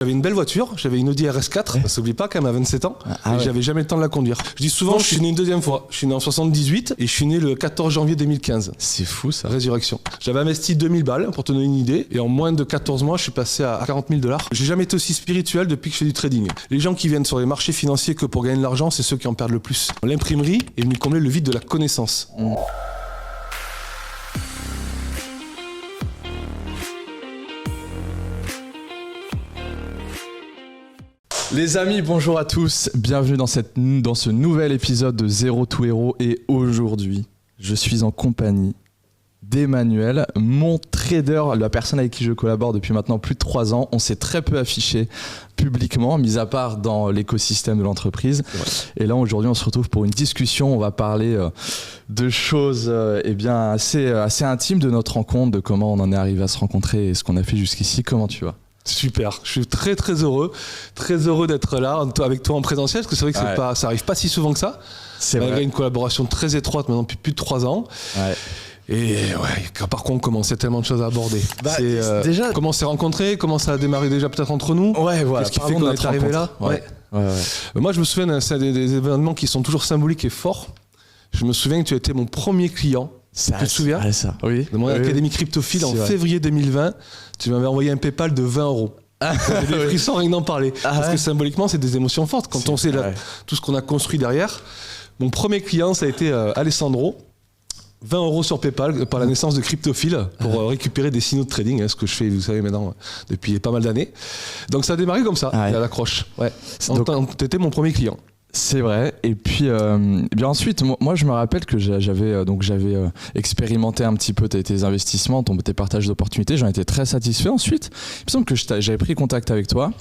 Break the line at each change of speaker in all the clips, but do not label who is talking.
J'avais une belle voiture, j'avais une Audi RS4, s'oublie pas quand même à 27 ans, et j'avais jamais le temps de la conduire. Je dis souvent, je suis né une deuxième fois. Je suis né en 78 et je suis né le 14 janvier 2015.
C'est fou ça.
Résurrection. J'avais investi 2000 balles pour te donner une idée, et en moins de 14 mois, je suis passé à 40 000 $. J'ai jamais été aussi spirituel depuis que je fais du trading. Les gens qui viennent sur les marchés financiers que pour gagner de l'argent, c'est ceux qui en perdent le plus. L'imprimerie est venue combler le vide de la connaissance.
Les amis, bonjour à tous, bienvenue dans ce nouvel épisode de Zero to Hero et aujourd'hui, je suis en compagnie d'Emmanuel, mon trader, la personne avec qui je collabore depuis maintenant plus de 3 ans. On s'est très peu affiché publiquement, mis à part dans l'écosystème de l'entreprise. Et là, aujourd'hui, on se retrouve pour une discussion. On va parler de choses assez intimes de notre rencontre, de comment on en est arrivé à se rencontrer et ce qu'on a fait jusqu'ici. Comment tu vas ?
Super, je suis très heureux d'être là avec toi en présentiel, parce que c'est vrai que ça arrive pas si souvent que ça.
C'est
vrai.
Malgré
une collaboration très étroite maintenant depuis plus de 3 ans.
Ouais.
Et par contre, il y a tellement de choses à aborder.
Déjà,
comment on s'est rencontrés, comment ça a démarré déjà peut-être entre nous.
Ouais, voilà.
Qu'est-ce qui fait qu'on est arrivé là.
Ouais.
Moi, je me souviens des événements qui sont toujours symboliques et forts. Je me souviens que tu étais mon premier client. Tu te souviens
ça. Oui.
De mon Académie Cryptophile en février 2020. Tu m'avais envoyé un PayPal de 20 €. J'avais des frissons rien d'en parler. Parce que symboliquement, c'est des émotions fortes. Quand on sait tout ce qu'on a construit derrière. Mon premier client, ça a été Alessandro. 20 € sur PayPal par la naissance de Cryptophile pour récupérer des signaux de trading, ce que je fais, vous savez, maintenant depuis pas mal d'années. Donc ça a démarré comme ça, à l'accroche. Ouais. T'étais mon premier client.
C'est vrai. Et puis, bien ensuite, moi, je me rappelle que j'avais expérimenté un petit peu tes investissements, tes partages d'opportunités. J'en étais très satisfait. Ensuite, il me semble que j'avais pris contact avec toi.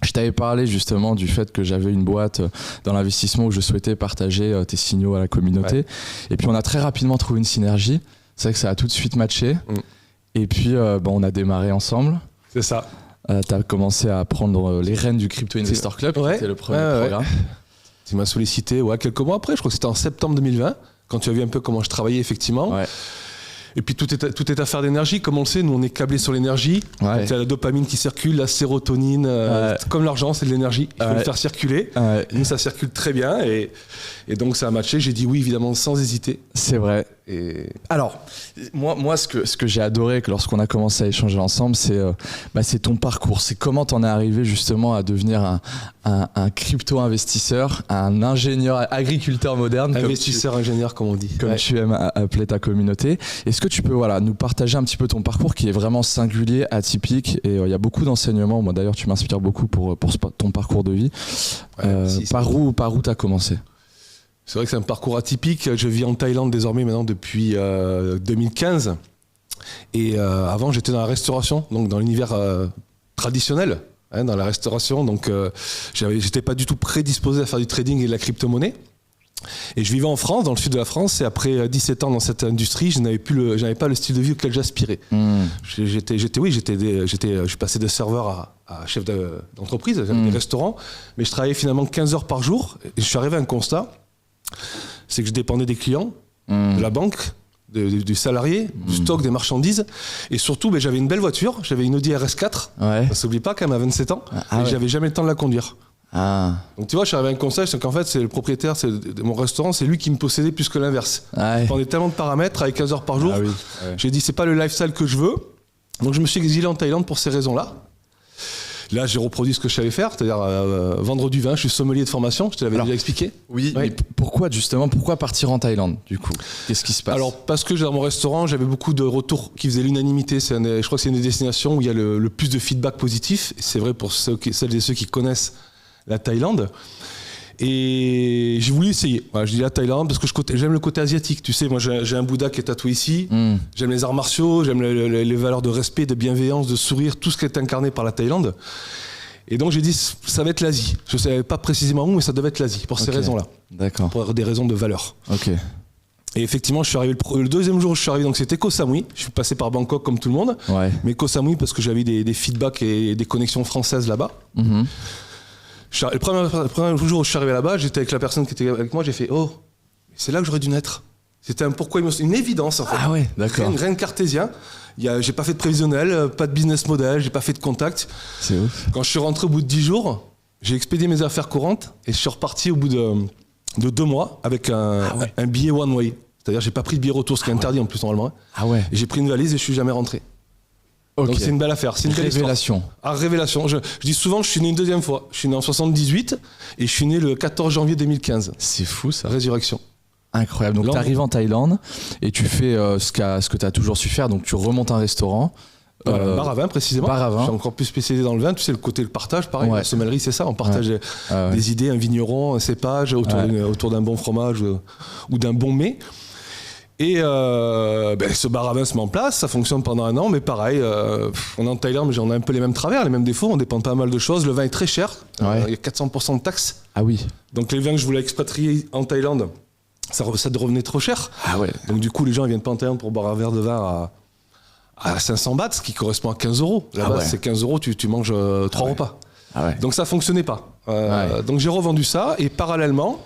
Je t'avais parlé justement du fait que j'avais une boîte dans l'investissement où je souhaitais partager tes signaux à la communauté. Ouais. Et puis, on a très rapidement trouvé une synergie. C'est vrai que ça a tout de suite matché. Et puis, on a démarré ensemble.
C'est ça.
Tu as commencé à prendre les rênes du Crypto Investor Club. C'était le premier programme.
Tu m'as sollicité quelques mois après, je crois que c'était en septembre 2020, quand tu as vu un peu comment je travaillais effectivement. Ouais. Et puis tout est affaire d'énergie, comme on le sait, nous on est câblés sur l'énergie. Ouais. Il y a la dopamine qui circule, la sérotonine, comme l'argent, c'est de l'énergie, il faut le faire circuler. Ouais. Nous ça circule très bien et donc ça a matché, j'ai dit oui évidemment sans hésiter.
C'est vrai. Et... Alors, moi ce que j'ai adoré lorsqu'on a commencé à échanger ensemble, c'est ton parcours. C'est comment t'en es arrivé justement à devenir un crypto-investisseur, un ingénieur, agriculteur moderne.
Investisseur-ingénieur, comme on dit.
Comme tu aimes appeler ta communauté. Est-ce que tu peux nous partager un petit peu ton parcours qui est vraiment singulier, atypique, et il y a beaucoup d'enseignements. Moi d'ailleurs, tu m'inspires beaucoup pour ton parcours de vie. Par où t'as commencé ?
C'est vrai que c'est un parcours atypique. Je vis en Thaïlande désormais maintenant depuis 2015. Et avant, j'étais dans la restauration, donc dans l'univers traditionnel, dans la restauration. Donc, j'étais pas du tout prédisposé à faire du trading et de la crypto-monnaie. Et je vivais en France, dans le sud de la France. Et après 17 ans dans cette industrie, je n'avais pas le style de vie auquel j'aspirais. Je suis passé de serveur à chef d'entreprise, j'avais des restaurants. Mais je travaillais finalement 15 heures par jour. Et je suis arrivé à un constat. C'est que je dépendais des clients, de la banque, du salarié, du stock, des marchandises. Et surtout, j'avais une belle voiture, j'avais une Audi RS4. Ouais. Ça s'oublie pas quand même à 27 ans. Et j'avais jamais le temps de la conduire. Donc tu vois, je suis arrivé à un constat, c'est qu'en fait, c'est le propriétaire de mon restaurant, c'est lui qui me possédait plus que l'inverse. Il prenait tellement de paramètres, avec 15 heures par jour. J'ai dit, c'est pas le lifestyle que je veux. Donc je me suis exilé en Thaïlande pour ces raisons-là. Là, j'ai reproduit ce que je savais faire, c'est-à-dire vendre du vin. Je suis sommelier de formation, je te l'avais déjà expliqué.
Oui, mais pourquoi partir en Thaïlande, du coup ? Qu'est-ce qui se passe ?
Alors, parce que dans mon restaurant, j'avais beaucoup de retours qui faisaient l'unanimité. Je crois que c'est une des destinations où il y a le plus de feedback positif. C'est vrai pour celles et ceux qui connaissent la Thaïlande. Et j'ai voulu essayer. Voilà, je dis la Thaïlande parce que j'aime le côté asiatique. Tu sais, moi j'ai un Bouddha qui est tatoué ici. J'aime les arts martiaux, j'aime les valeurs de respect, de bienveillance, de sourire, tout ce qui est incarné par la Thaïlande. Et donc j'ai dit, ça va être l'Asie. Je ne savais pas précisément où, mais ça devait être l'Asie, pour ces raisons-là.
D'accord.
Pour des raisons de valeur.
Ok.
Et effectivement, je suis arrivé le deuxième jour où je suis arrivé, donc c'était Koh Samui. Je suis passé par Bangkok comme tout le monde. Ouais. Mais Koh Samui parce que j'avais des feedbacks et des connexions françaises là-bas. Le premier jour où je suis arrivé là-bas, j'étais avec la personne qui était avec moi, j'ai fait « Oh, c'est là que j'aurais dû naître ». C'était une évidence en fait.
Ah ouais, d'accord.
Rien de cartésien. J'ai pas fait de prévisionnel, pas de business model, j'ai pas fait de contact.
C'est ouf.
Quand je suis rentré au bout de 10 jours, j'ai expédié mes affaires courantes et je suis reparti au bout de 2 mois avec un billet one way. C'est-à-dire j'ai pas pris de billet retour, ce qui est interdit en plus normalement.
Ah ouais.
Et j'ai pris une valise et je suis jamais rentré.
Okay.
Donc c'est une belle affaire, c'est une belle
révélation.
Ah, révélation. Je dis souvent que je suis né une deuxième fois. Je suis né en 78 et je suis né le 14 janvier 2015.
C'est fou ça.
Résurrection.
Incroyable. Donc tu arrives en Thaïlande et tu fais ce que tu as toujours su faire. Donc tu remontes un restaurant.
Bar à vin précisément.
Bar à vin.
Je suis encore plus spécialisé dans le vin. Tu sais, le côté le partage, pareil. La sommellerie, c'est ça. On partage des idées, un vigneron, un cépage autour d'un bon fromage ou d'un bon mets. Et ce bar à vin se met en place, ça fonctionne pendant 1 an, mais pareil, on est en Thaïlande, mais on a un peu les mêmes travers, les mêmes défauts, on dépend pas mal de choses. Le vin est très cher, il y a 400% de taxes.
Ah oui.
Donc les vins que je voulais expatrier en Thaïlande, ça revenait trop cher.
Ah ouais.
Donc du coup, les gens ils viennent pas en Thaïlande pour boire un verre de vin à 500 bahts, ce qui correspond à 15 euros. Là-bas, c'est 15 euros, tu manges 3 repas. Ah ouais. Donc ça fonctionnait pas. Donc j'ai revendu ça, et parallèlement,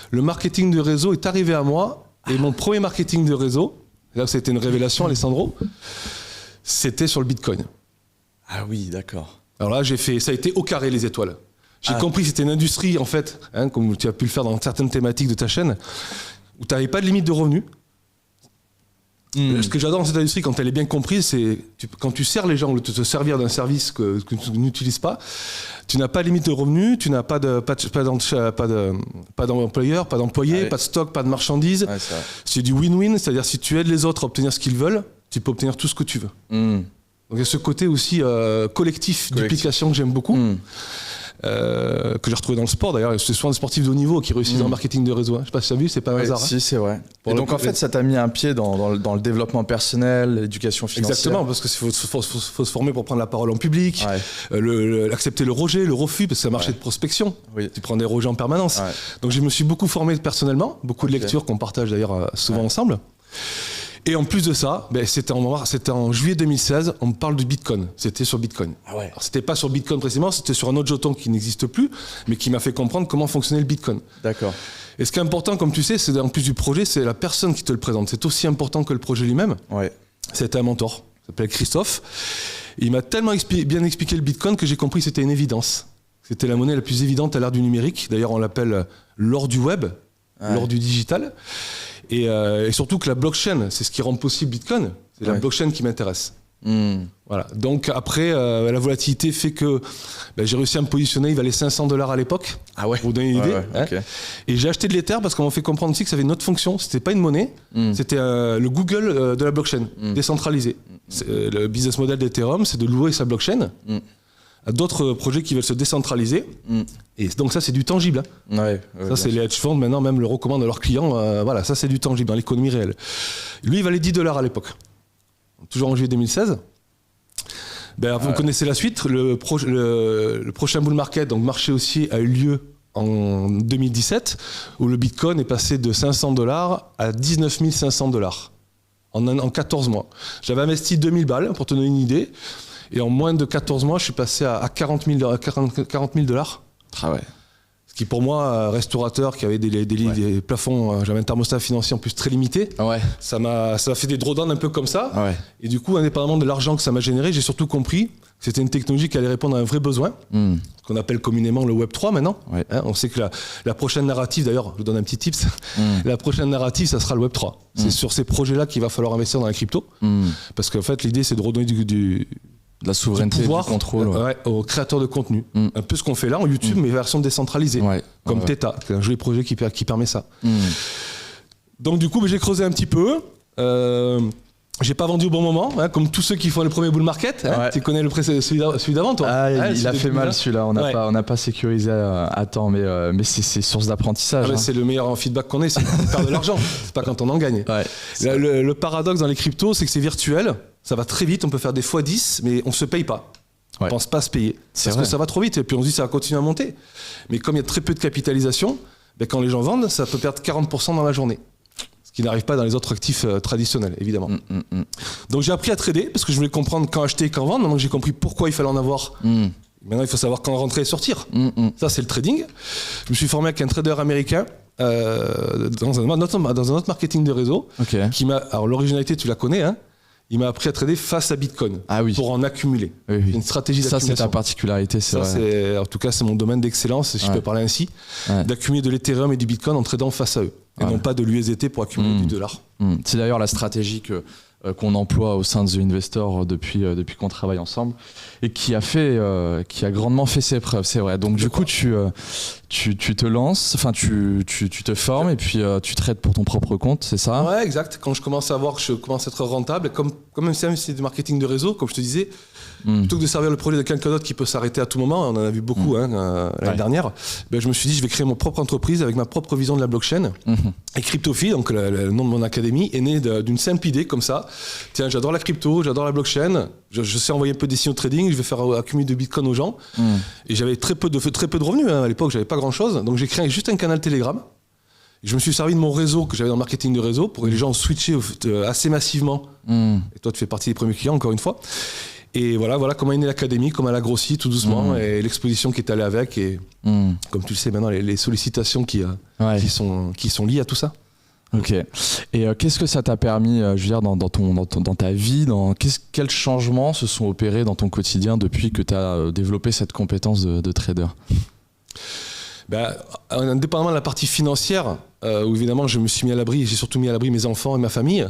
le marketing de réseau est arrivé à moi. Et mon premier marketing de réseau, là c'était une révélation, Alessandro, c'était sur le Bitcoin.
Ah oui, d'accord.
Alors là, ça a été au carré les étoiles. J'ai compris que c'était une industrie, en fait, comme tu as pu le faire dans certaines thématiques de ta chaîne, où tu n'avais pas de limite de revenus. Ce que j'adore dans cette industrie, quand elle est bien comprise, c'est quand tu sers les gens ou te servir d'un service que tu n'utilises pas, tu n'as pas de limite de revenus, tu n'as pas d'employeur, pas d'employé, pas de stock, pas de marchandises. Ouais, c'est du win-win, c'est-à-dire si tu aides les autres à obtenir ce qu'ils veulent, tu peux obtenir tout ce que tu veux. Donc il y a ce côté aussi collectif d'implication que j'aime beaucoup. Que j'ai retrouvé dans le sport d'ailleurs, c'est souvent des sportifs de haut niveau qui réussissent dans le marketing de réseau. Je sais pas si tu as vu, c'est pas un hasard.
Si, c'est vrai. Et donc en fait, ça t'a mis un pied dans le développement personnel, l'éducation financière.
Exactement, parce qu'il faut se former pour prendre la parole en public, accepter le rejet, le refus, parce que c'est un marché de prospection. Oui. Tu prends des rejets en permanence. Ouais. Donc je me suis beaucoup formé personnellement, beaucoup de lectures qu'on partage d'ailleurs souvent ensemble. Et en plus de ça, c'était en juillet 2016, on me parle du Bitcoin. C'était sur Bitcoin. Ah ouais. Alors, c'était pas sur Bitcoin précisément, c'était sur un autre jeton qui n'existe plus, mais qui m'a fait comprendre comment fonctionnait le Bitcoin. D'accord. Et ce qui est important, comme tu sais, c'est en plus du projet, c'est la personne qui te le présente. C'est aussi important que le projet lui-même. Ouais. C'était un mentor, il s'appelle Christophe. Et il m'a tellement bien expliqué le Bitcoin que j'ai compris que c'était une évidence. C'était la monnaie la plus évidente à l'ère du numérique. D'ailleurs, on l'appelle l'or du web, l'or du digital. Et surtout que la blockchain, c'est ce qui rend possible Bitcoin. C'est la blockchain qui m'intéresse. Voilà. Donc après, la volatilité fait que j'ai réussi à me positionner. Il valait $500 à l'époque. Ah ouais. Pour vous donner une idée. Okay. Et j'ai acheté de l'Ether parce qu'on m'a fait comprendre aussi que ça avait une autre fonction. C'était pas une monnaie. C'était le Google de la blockchain, décentralisé. Le business model d'Ethereum, c'est de louer sa blockchain à d'autres projets qui veulent se décentraliser. Et donc ça, c'est du tangible. Ça, c'est les hedge funds, maintenant, même le recommandent à leurs clients. Voilà, ça, c'est du tangible dans l'économie réelle. Lui, il valait $10 à l'époque. Toujours en juillet 2016. Vous connaissez la suite. Le prochain bull market, donc marché haussier, a eu lieu en 2017, où le Bitcoin est passé de $500 à 19 $500 en 14 mois. J'avais investi 2000 balles, pour te donner une idée. Et en moins de 14 mois, je suis passé à 40 000 $. Ah ouais. Ce qui pour moi, restaurateur qui avait des plafonds, j'avais un thermostat financier en plus très limité, ça m'a fait des drawdowns un peu comme ça. Ah ouais. Et du coup, indépendamment de l'argent que ça m'a généré, j'ai surtout compris que c'était une technologie qui allait répondre à un vrai besoin, ce qu'on appelle communément le Web 3 maintenant. Ouais. On sait que la prochaine narrative, d'ailleurs, je vous donne un petit tips, la prochaine narrative, ça sera le Web 3. C'est sur ces projets-là qu'il va falloir investir dans la crypto, parce qu'en fait, l'idée, c'est de redonner de la souveraineté, du contrôle aux créateurs de contenu. Un peu ce qu'on fait là en YouTube, mais version décentralisée, comme Theta, c'est un joli projet qui permet ça. Donc du coup, j'ai creusé un petit peu. J'ai pas vendu au bon moment, comme tous ceux qui font le premier bull market. Tu connais celui d'avant, toi?
Il a fait mal celui-là, on n'a pas sécurisé à temps, mais c'est source d'apprentissage.
C'est le meilleur feedback qu'on ait, c'est quand on perd de l'argent, c'est pas quand on en gagne. Le paradoxe dans les cryptos, c'est que c'est virtuel. Ça va très vite, on peut faire des x10, mais on se paye pas. On pense pas se payer. Parce que ça va trop vite, et puis on se dit ça va continuer à monter. Mais comme il y a très peu de capitalisation, quand les gens vendent, ça peut perdre 40% dans la journée. Ce qui n'arrive pas dans les autres actifs traditionnels, évidemment. Donc j'ai appris à trader, parce que je voulais comprendre quand acheter et quand vendre. Maintenant que j'ai compris pourquoi il fallait en avoir, maintenant il faut savoir quand rentrer et sortir. Ça, c'est le trading. Je me suis formé avec un trader américain dans un autre marketing de réseau. Qui m'a, alors l'originalité, tu la connais, il m'a appris à trader face à Bitcoin pour en accumuler.
Oui.
Une stratégie d'accumulation.
Ça, c'est ta particularité, c'est vrai.
En tout cas, c'est mon domaine d'excellence, si je peux parler ainsi, d'accumuler de l'Ethereum et du Bitcoin en tradant face à eux, et non pas de l'USDT pour accumuler du dollar.
C'est d'ailleurs la stratégie qu'on emploie au sein de The Investor depuis qu'on travaille ensemble et qui a grandement fait ses preuves, c'est vrai. Donc du coup tu te lances, enfin tu te formes et puis tu trades pour ton propre compte, c'est ça?
Ouais, exact. Quand je commence à voir que je commence à être rentable, comme même si c'est du marketing de réseau, comme je te disais, plutôt que de servir le projet de quelqu'un d'autre qui peut s'arrêter à tout moment, on en a vu beaucoup l'année dernière, je me suis dit je vais créer mon propre entreprise avec ma propre vision de la blockchain. Et CryptoPhi, donc le nom de mon académie, est né d'une simple idée comme ça. Tiens, j'adore la crypto, j'adore la blockchain, je sais envoyer un peu des signaux de trading, je vais faire accumuler de Bitcoin aux gens. Et j'avais très peu de revenus à l'époque, j'avais pas grand chose, donc j'ai créé juste un canal Telegram. Je me suis servi de mon réseau que j'avais dans le marketing de réseau pour que les gens switchaient assez massivement. Et toi, tu fais partie des premiers clients, encore une fois. Et voilà comment est née l'académie, comment elle a grossi tout doucement, et l'exposition qui est allée avec, et comme tu le sais maintenant, les sollicitations qui sont liées à tout ça.
Ok. Et qu'est-ce que ça t'a permis, je veux dire, dans ta vie, quels changements se sont opérés dans ton quotidien depuis que tu as développé cette compétence de trader?
Indépendamment de la partie financière, où évidemment je me suis mis à l'abri, j'ai surtout mis à l'abri mes enfants et ma famille.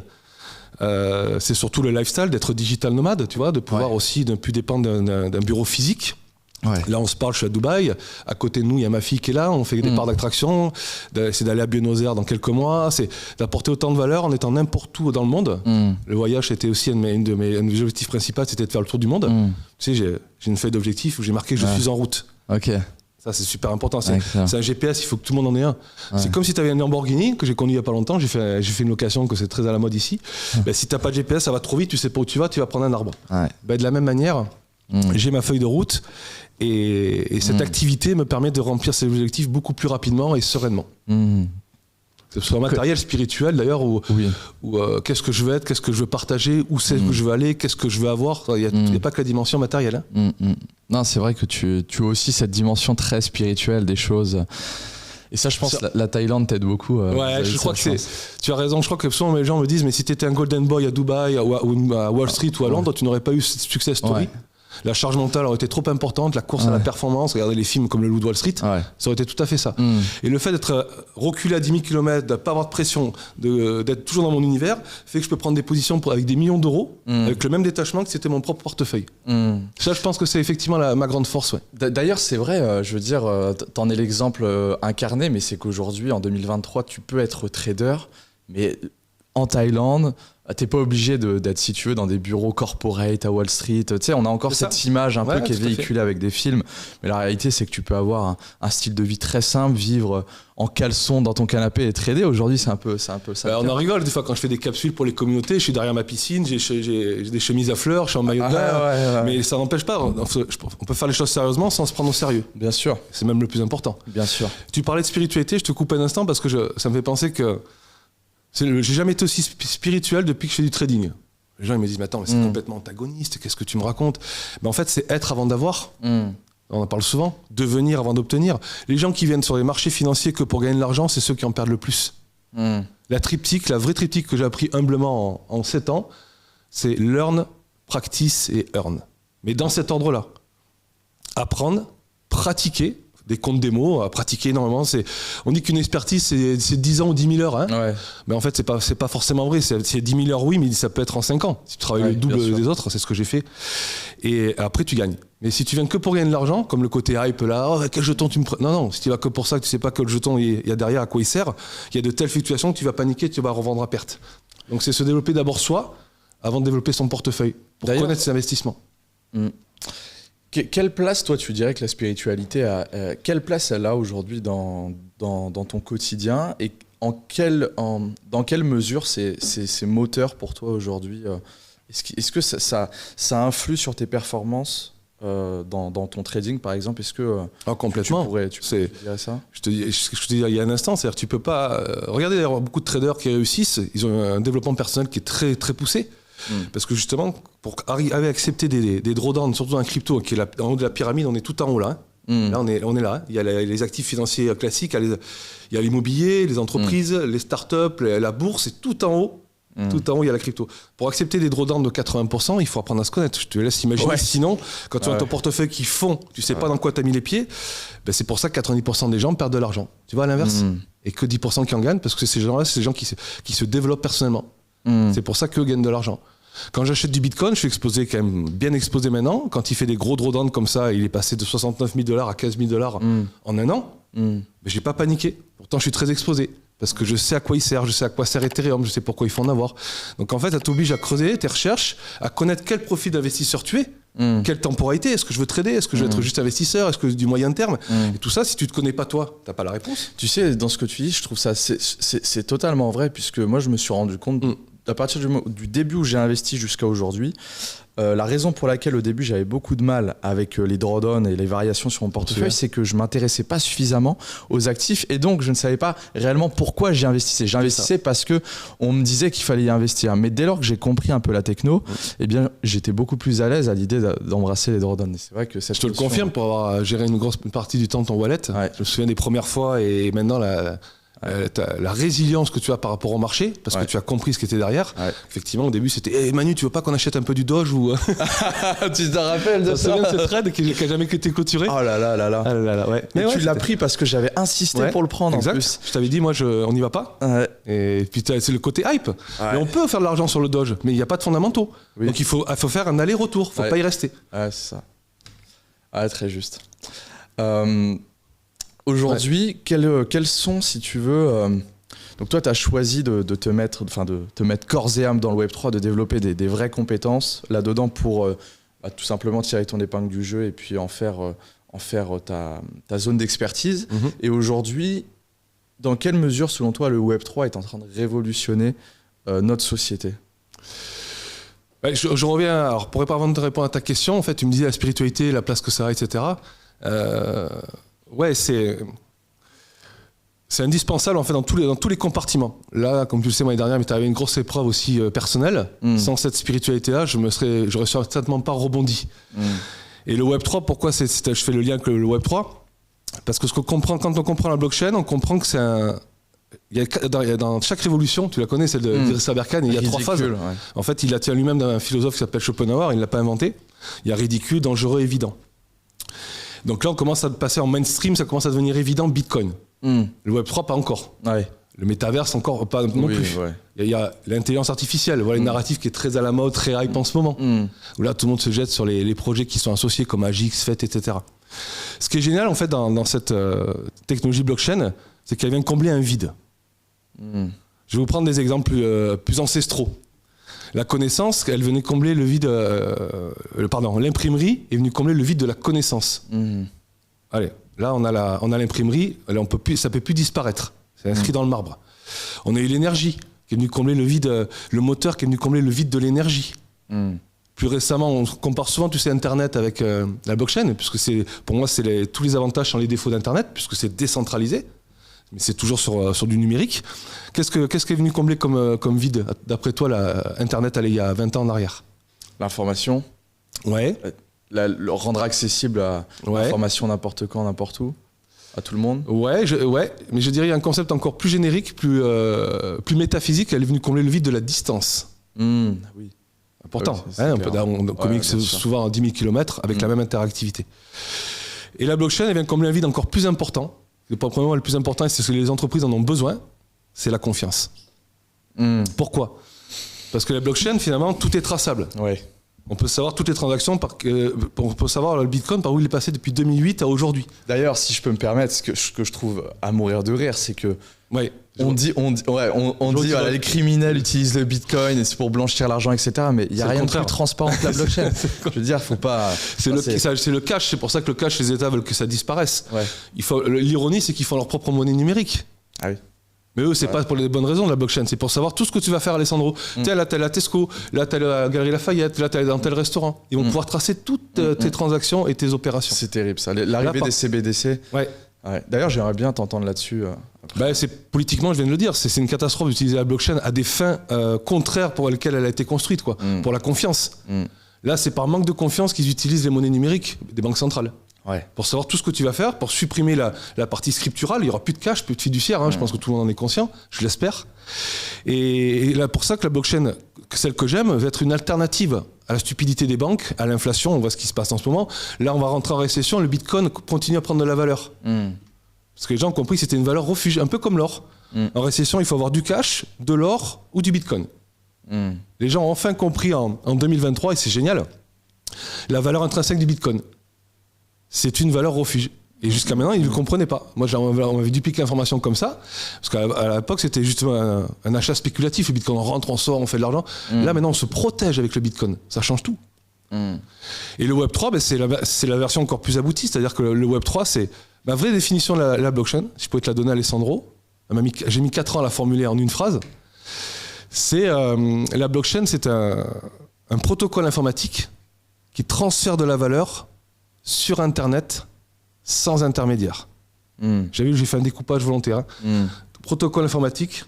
C'est surtout le lifestyle d'être digital nomade, tu vois, de pouvoir aussi ne plus dépendre d'un bureau physique. Là on se parle, je suis à Dubaï, à côté de nous il y a ma fille qui est là, on fait des parts d'attraction, c'est d'aller à Buenos Aires dans quelques mois, c'est d'apporter autant de valeur en étant n'importe où dans le monde. Le voyage était aussi un de mes objectifs principaux, c'était de faire le tour du monde. Tu sais, j'ai une feuille d'objectifs où j'ai marqué je suis en route. Ça c'est super important, c'est un GPS, il faut que tout le monde en ait un. C'est comme si tu avais un Lamborghini que j'ai conduit il y a pas longtemps, j'ai fait une location que c'est très à la mode ici. Si t'as pas de GPS, ça va trop vite, tu sais pas où tu vas prendre un arbre. De la même manière, j'ai ma feuille de route et cette activité me permet de remplir ces objectifs beaucoup plus rapidement et sereinement. Que ce soit matériel, spirituel d'ailleurs, ou qu'est-ce que je veux être, qu'est-ce que je veux partager, où c'est que je veux aller, qu'est-ce que je veux avoir. Il n'y a pas que la dimension matérielle.
Non, c'est vrai que tu as aussi cette dimension très spirituelle des choses. Et ça, je pense que la Thaïlande t'aide beaucoup.
Je crois que tu as raison. Je crois que souvent les gens me disent, mais si tu étais un Golden Boy à Dubaï, ou à Wall Street ou à Londres, tu n'aurais pas eu cette success story. La charge mentale aurait été trop importante, la course à la performance, regardez les films comme Le Loup de Wall Street, ça aurait été tout à fait ça. Et le fait d'être reculé à 10 000 km, de ne pas avoir de pression, d'être toujours dans mon univers, fait que je peux prendre des positions avec des millions d'euros, avec le même détachement que c'était mon propre portefeuille. Ça, je pense que c'est effectivement ma grande force.
D'ailleurs, c'est vrai, je veux dire, t'en es l'exemple incarné, mais c'est qu'aujourd'hui, en 2023, tu peux être trader, mais en Thaïlande, t'es pas obligé d'être situé dans des bureaux corporate à Wall Street. Tu sais, on a encore cette image un peu qui est véhiculée avec des films. Mais la réalité, c'est que tu peux avoir un style de vie très simple, vivre en caleçon dans ton canapé et trader. Aujourd'hui, c'est un peu ça.
On en rigole des fois quand je fais des capsules pour les communautés. Je suis derrière ma piscine, j'ai des chemises à fleurs, je suis en maillot de bain. Mais ça n'empêche pas. On peut faire les choses sérieusement sans se prendre au sérieux.
Bien sûr.
C'est même le plus important.
Bien sûr.
Tu parlais de spiritualité, je te coupe un instant parce que ça me fait penser que j'ai jamais été aussi spirituel depuis que je fais du trading. Les gens ils me disent mais attends, mais c'est complètement antagoniste, qu'est-ce que tu me racontes? En fait c'est être avant d'avoir. On en parle souvent, devenir avant d'obtenir. Les gens qui viennent sur les marchés financiers que pour gagner de l'argent, c'est ceux qui en perdent le plus. La vraie triptyque que j'ai appris humblement en 7 ans, c'est learn, practice et earn. Mais dans cet ordre-là. Apprendre, pratiquer, des comptes démos à pratiquer énormément. On dit qu'une expertise, c'est 10 ans ou 10 000 heures. Mais en fait, c'est pas forcément vrai. C'est 10 000 heures, oui, mais ça peut être en 5 ans. Si tu travailles le double des autres, c'est ce que j'ai fait. Et après, tu gagnes. Mais si tu viens que pour gagner de l'argent, comme le côté hype là, quel jeton tu me prends? Non, si tu vas que pour ça, que tu sais pas quel jeton il y a derrière, à quoi il sert, il y a de telles fluctuations que tu vas paniquer, tu vas revendre à perte. Donc c'est se développer d'abord soi, avant de développer son portefeuille, pour connaître ses investissements.
Quelle place, toi, tu dirais que la spiritualité a quelle place elle a aujourd'hui dans ton quotidien et dans quelle mesure c'est moteur pour toi aujourd'hui? Est-ce que ça influe sur tes performances dans ton trading, par exemple? Est-ce que
complètement.
tu pourrais dire ça?
Je te dis il y a un instant, c'est-à-dire tu peux pas... regardez d'ailleurs beaucoup de traders qui réussissent, ils ont un développement personnel qui est très, très poussé. Parce que justement, pour arriver à accepter des drawdowns, surtout dans un crypto qui est en haut de la pyramide, on est tout en haut là. Là, on est là. Il y a les actifs financiers classiques, il y a l'immobilier, les entreprises, les startups, la bourse, c'est tout en haut. Tout en haut, il y a la crypto. Pour accepter des drawdowns de 80%, il faut apprendre à se connaître. Je te laisse imaginer. Sinon, quand tu as ton portefeuille qui fond, tu sais pas dans quoi tu as mis les pieds, ben c'est pour ça que 90% des gens perdent de l'argent. Tu vois, à l'inverse. Et que 10% qui en gagnent, parce que ces gens-là, c'est des gens qui se développent personnellement. C'est pour ça qu'eux gagnent de l'argent. Quand j'achète du Bitcoin, je suis exposé, quand même bien exposé maintenant. Quand il fait des gros drawdowns comme ça, il est passé de 69 000 $ à 15 000 $ en un an, mais j'ai pas paniqué. Pourtant, je suis très exposé. Parce que je sais à quoi il sert, je sais à quoi sert Ethereum, je sais pourquoi il faut en avoir. Donc en fait, ça t'oblige à creuser tes recherches, à connaître quel profil d'investisseur tu es, quelle temporalité, est-ce que je veux trader, est-ce que je veux être juste investisseur, est-ce que du moyen terme. Et tout ça, si tu te connais pas toi, t'as pas la réponse.
Tu sais, dans ce que tu dis, je trouve ça c'est totalement vrai, puisque moi je me suis rendu compte, à partir du début où j'ai investi jusqu'à aujourd'hui, la raison pour laquelle au début j'avais beaucoup de mal avec les drawdowns et les variations sur mon portefeuille, c'est que je m'intéressais pas suffisamment aux actifs et donc je ne savais pas réellement pourquoi j'y investissais. J'investissais parce que on me disait qu'il fallait y investir. Mais dès lors que j'ai compris un peu la techno, eh bien j'étais beaucoup plus à l'aise à l'idée d'embrasser les drawdowns. Et c'est vrai que
je te le confirme, pour avoir géré une grosse partie du temps ton wallet, je me souviens des premières fois et maintenant la résilience que tu as par rapport au marché, parce que tu as compris ce qui était derrière. Effectivement, au début, c'était hey, Manu, tu veux pas qu'on achète un peu du Doge ou...
Tu te rappelles de ça?
Tu te souviens de cette trade qui n'a jamais été clôturée?
Oh là là là là.
Ah là là, ouais.
Mais tu l'as pris parce que j'avais insisté pour le prendre
exact.
En plus.
Je t'avais dit, moi, on n'y va pas. Et puis c'est le côté hype. Mais on peut faire de l'argent sur le Doge, mais il n'y a pas de fondamentaux. Donc il faut faire un aller-retour, faut pas y rester.
Ouais, c'est ça. Très juste. Aujourd'hui, quels sont, si tu veux... donc toi, tu as choisi de te mettre corps et âme dans le Web3, de développer des vraies compétences là-dedans pour tout simplement tirer ton épingle du jeu et puis en faire ta zone d'expertise. Et aujourd'hui, dans quelle mesure, selon toi, le Web3 est en train de révolutionner notre société?
Je reviens, alors pour avant de répondre à ta question, en fait, tu me disais la spiritualité, la place que ça a, etc. Ouais, c'est indispensable en fait dans tous les compartiments. Là, comme tu le sais, l'année dernière, mais tu avais une grosse épreuve aussi personnelle. Sans cette spiritualité-là, j'aurais certainement pas rebondi. Et le Web3, pourquoi je fais le lien avec le Web3? Parce que quand on comprend la blockchain, on comprend que c'est dans chaque révolution, tu la connais, celle de Idriss Aberkan, il y a 3 phases. Ouais. En fait, il la tient lui-même d'un philosophe qui s'appelle Schopenhauer, il ne l'a pas inventé. Il y a ridicule, dangereux, évident. Donc là, on commence à passer en mainstream, ça commence à devenir évident, Bitcoin. Le Web3, pas encore. Le métaverse, encore pas non plus. Il y a l'intelligence artificielle, voilà une narrative qui est très à la mode, très hype en ce moment. Où là, tout le monde se jette sur les projets qui sont associés comme Agix, FET, etc. Ce qui est génial, en fait, dans cette technologie blockchain, c'est qu'elle vient combler un vide. Je vais vous prendre des exemples plus ancestraux. La connaissance, elle venait combler le vide... l'imprimerie est venue combler le vide de la connaissance. Allez, là, on a l'imprimerie, là, ça ne peut plus disparaître. C'est inscrit dans le marbre. On a eu l'énergie, qui est venue combler le vide, le moteur qui est venu combler le vide de l'énergie. Plus récemment, on compare souvent, tu sais, Internet avec la blockchain, puisque pour moi, c'est tous les avantages sans les défauts d'Internet, puisque c'est décentralisé. Mais c'est toujours sur du numérique. Qu'est-ce qui est venu combler comme vide, d'après toi, Internet il y a 20 ans en arrière?
L'information.
Ouais.
Le rendre accessible à l'information n'importe quand, n'importe où, à tout le monde. Ouais,
mais je dirais qu'il y a un concept encore plus générique, plus métaphysique, elle est venue combler le vide de la distance.
Oui.
Important. On communique souvent à 10 000 km avec la même interactivité. Et la blockchain, elle vient combler un vide encore plus important. Premièrement, le plus important, c'est ce que les entreprises en ont besoin, c'est la confiance. Pourquoi? Parce que la blockchain, finalement, tout est traçable. On peut savoir toutes les transactions, on peut savoir le Bitcoin par où il est passé depuis 2008 à aujourd'hui.
D'ailleurs, si je peux me permettre, ce que je trouve à mourir de rire, c'est que on dit voilà, les criminels utilisent le Bitcoin et c'est pour blanchir l'argent, etc. Mais il n'y a rien de plus transparent que la blockchain. Je veux dire, faut pas...
C'est le cash, c'est pour ça que le cash, les États veulent que ça disparaisse. L'ironie, c'est qu'ils font leur propre monnaie numérique. Mais eux, c'est pas pour les bonnes raisons de la blockchain, c'est pour savoir tout ce que tu vas faire, Alessandro. Tiens, là, t'as la Tesco, là, t'as la Galerie Lafayette, là, t'as dans tel restaurant. Ils vont pouvoir tracer toutes tes transactions et tes opérations.
C'est terrible, ça. L'arrivée des CBDC. D'ailleurs, j'aimerais bien t'entendre là-dessus.
Politiquement, je viens de le dire, c'est une catastrophe d'utiliser la blockchain à des fins contraires pour lesquelles elle a été construite, pour la confiance. Là, c'est par manque de confiance qu'ils utilisent les monnaies numériques des banques centrales.
Ouais.
Pour savoir tout ce que tu vas faire, pour supprimer la partie scripturale. Il n'y aura plus de cash, plus de fiduciaire. Je pense que tout le monde en est conscient, je l'espère. Et là, pour ça que la blockchain, celle que j'aime, va être une alternative à la stupidité des banques, à l'inflation. On voit ce qui se passe en ce moment. Là, on va rentrer en récession. Le Bitcoin continue à prendre de la valeur. Parce que les gens ont compris que c'était une valeur refuge, un peu comme l'or. En récession, il faut avoir du cash, de l'or ou du Bitcoin. Les gens ont enfin compris en 2023, et c'est génial, la valeur intrinsèque du Bitcoin. C'est une valeur refuge. Et jusqu'à maintenant, ils ne le comprenaient pas. Moi, on m'avait dupliqué l'information comme ça, parce qu'à l'époque, c'était justement un achat spéculatif. Le Bitcoin, on rentre, on sort, on fait de l'argent. Là, maintenant, on se protège avec le Bitcoin. Ça change tout. Et le Web3, c'est la version encore plus aboutie. C'est-à-dire que le Web3, c'est ma vraie définition de la blockchain. Si je pouvais te la donner, Alessandro. J'ai mis 4 ans à la formuler en une phrase. C'est la blockchain, c'est un protocole informatique qui transfère de la valeur sur Internet sans intermédiaire. J'ai fait un découpage volontaire. Protocole informatique,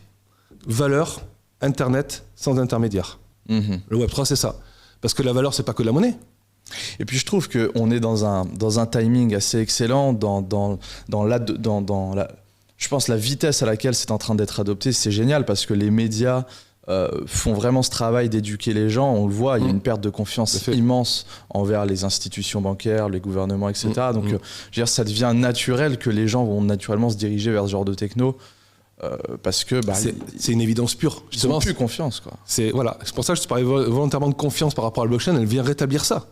valeur, Internet sans intermédiaire. Le Web3, c'est ça. Parce que la valeur, c'est pas que de la monnaie.
Et puis je trouve qu'on est dans un timing assez excellent dans la je pense la vitesse à laquelle c'est en train d'être adopté, c'est génial parce que les médias font vraiment ce travail d'éduquer les gens. On le voit, il y a une perte de confiance immense envers les institutions bancaires, les gouvernements, etc. Donc, je veux dire, ça devient naturel que les gens vont naturellement se diriger vers ce genre de techno parce que
c'est une évidence pure.
Ils n'ont plus confiance, quoi.
C'est pour ça que je te parlais volontairement de confiance par rapport à la blockchain. Elle vient rétablir ça.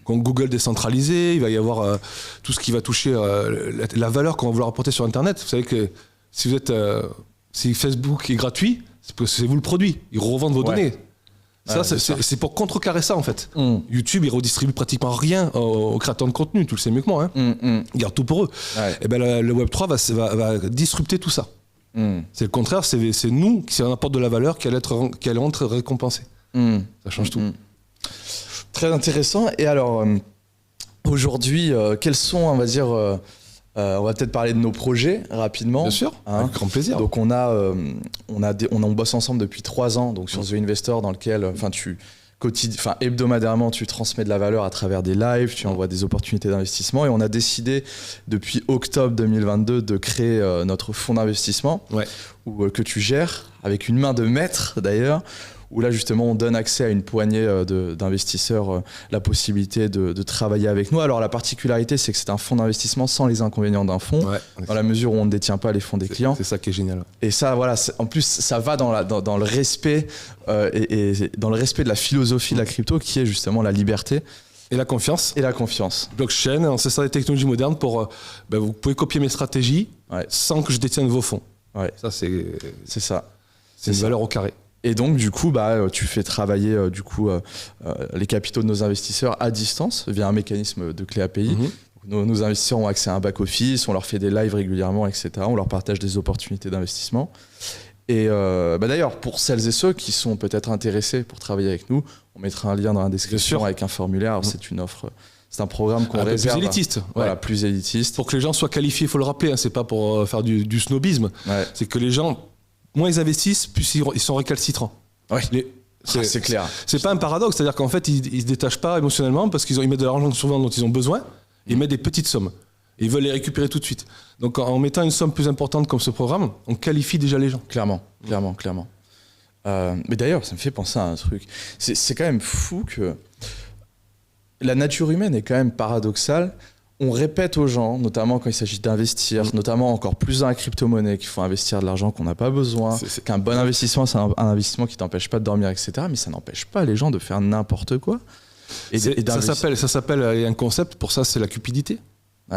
Quand Google décentralisé, il va y avoir tout ce qui va toucher la valeur qu'on va vouloir apporter sur Internet. Vous savez que si Facebook est gratuit, c'est parce que c'est vous le produit. Ils revendent vos données. C'est pour contrecarrer ça, en fait. YouTube, ils redistribuent pratiquement rien aux créateurs de contenu. Tu le sais mieux que moi. Ils gardent tout pour eux. Et le Web3 va disrupter tout ça. C'est le contraire. C'est nous qui apporte de la valeur qui allait être récompensée. Ça change tout.
Très intéressant. Et alors, aujourd'hui, quels sont, on va dire... on va peut-être parler de nos projets rapidement.
Bien sûr, avec grand plaisir.
Donc on bosse ensemble depuis 3 ans donc sur The Investor dans lequel hebdomadairement tu transmets de la valeur à travers des lives, tu envoies des opportunités d'investissement et on a décidé depuis octobre 2022 de créer notre fonds d'investissement que tu gères avec une main de maître d'ailleurs. Où là justement on donne accès à une poignée d'investisseurs la possibilité de travailler avec nous. Alors la particularité c'est que c'est un fonds d'investissement sans les inconvénients d'un fonds, dans la mesure où on ne détient pas les fonds des clients.
C'est ça qui est génial.
Et ça voilà, en plus ça va dans le respect et dans le respect de la philosophie de la crypto qui est justement la liberté.
Et la confiance. Blockchain, c'est ça les technologies modernes pour... vous pouvez copier mes stratégies sans que je détienne vos fonds. Ça c'est ça. C'est une valeur au carré.
Et donc, du coup, tu fais travailler les capitaux de nos investisseurs à distance via un mécanisme de clé API. Nos investisseurs ont accès à un back-office, on leur fait des lives régulièrement, etc. On leur partage des opportunités d'investissement. Et d'ailleurs, pour celles et ceux qui sont peut-être intéressés pour travailler avec nous, on mettra un lien dans la description avec un formulaire. Alors, c'est une offre... C'est un programme qu'on réserve.
Plus élitiste.
Voilà, plus élitiste.
Pour que les gens soient qualifiés, il faut le rappeler, c'est pas pour faire du snobisme. C'est que les gens... Moins ils investissent, plus ils sont récalcitrants.
C'est clair.
C'est pas un paradoxe, c'est-à-dire qu'en fait, ils se détachent pas émotionnellement parce qu'ils mettent de l'argent souvent dont ils ont besoin, ils mettent des petites sommes. Et ils veulent les récupérer tout de suite. Donc en mettant une somme plus importante comme ce programme, on qualifie déjà les gens.
Clairement. Mais d'ailleurs, ça me fait penser à un truc. C'est quand même fou que la nature humaine est quand même paradoxale. On répète aux gens, notamment quand il s'agit d'investir, notamment encore plus dans la crypto-monnaie, qu'il faut investir de l'argent qu'on n'a pas besoin, qu'un bon investissement, c'est un investissement qui t'empêche pas de dormir, etc. Mais ça n'empêche pas les gens de faire n'importe quoi.
Ça s'appelle un concept, pour ça, c'est la cupidité. Tu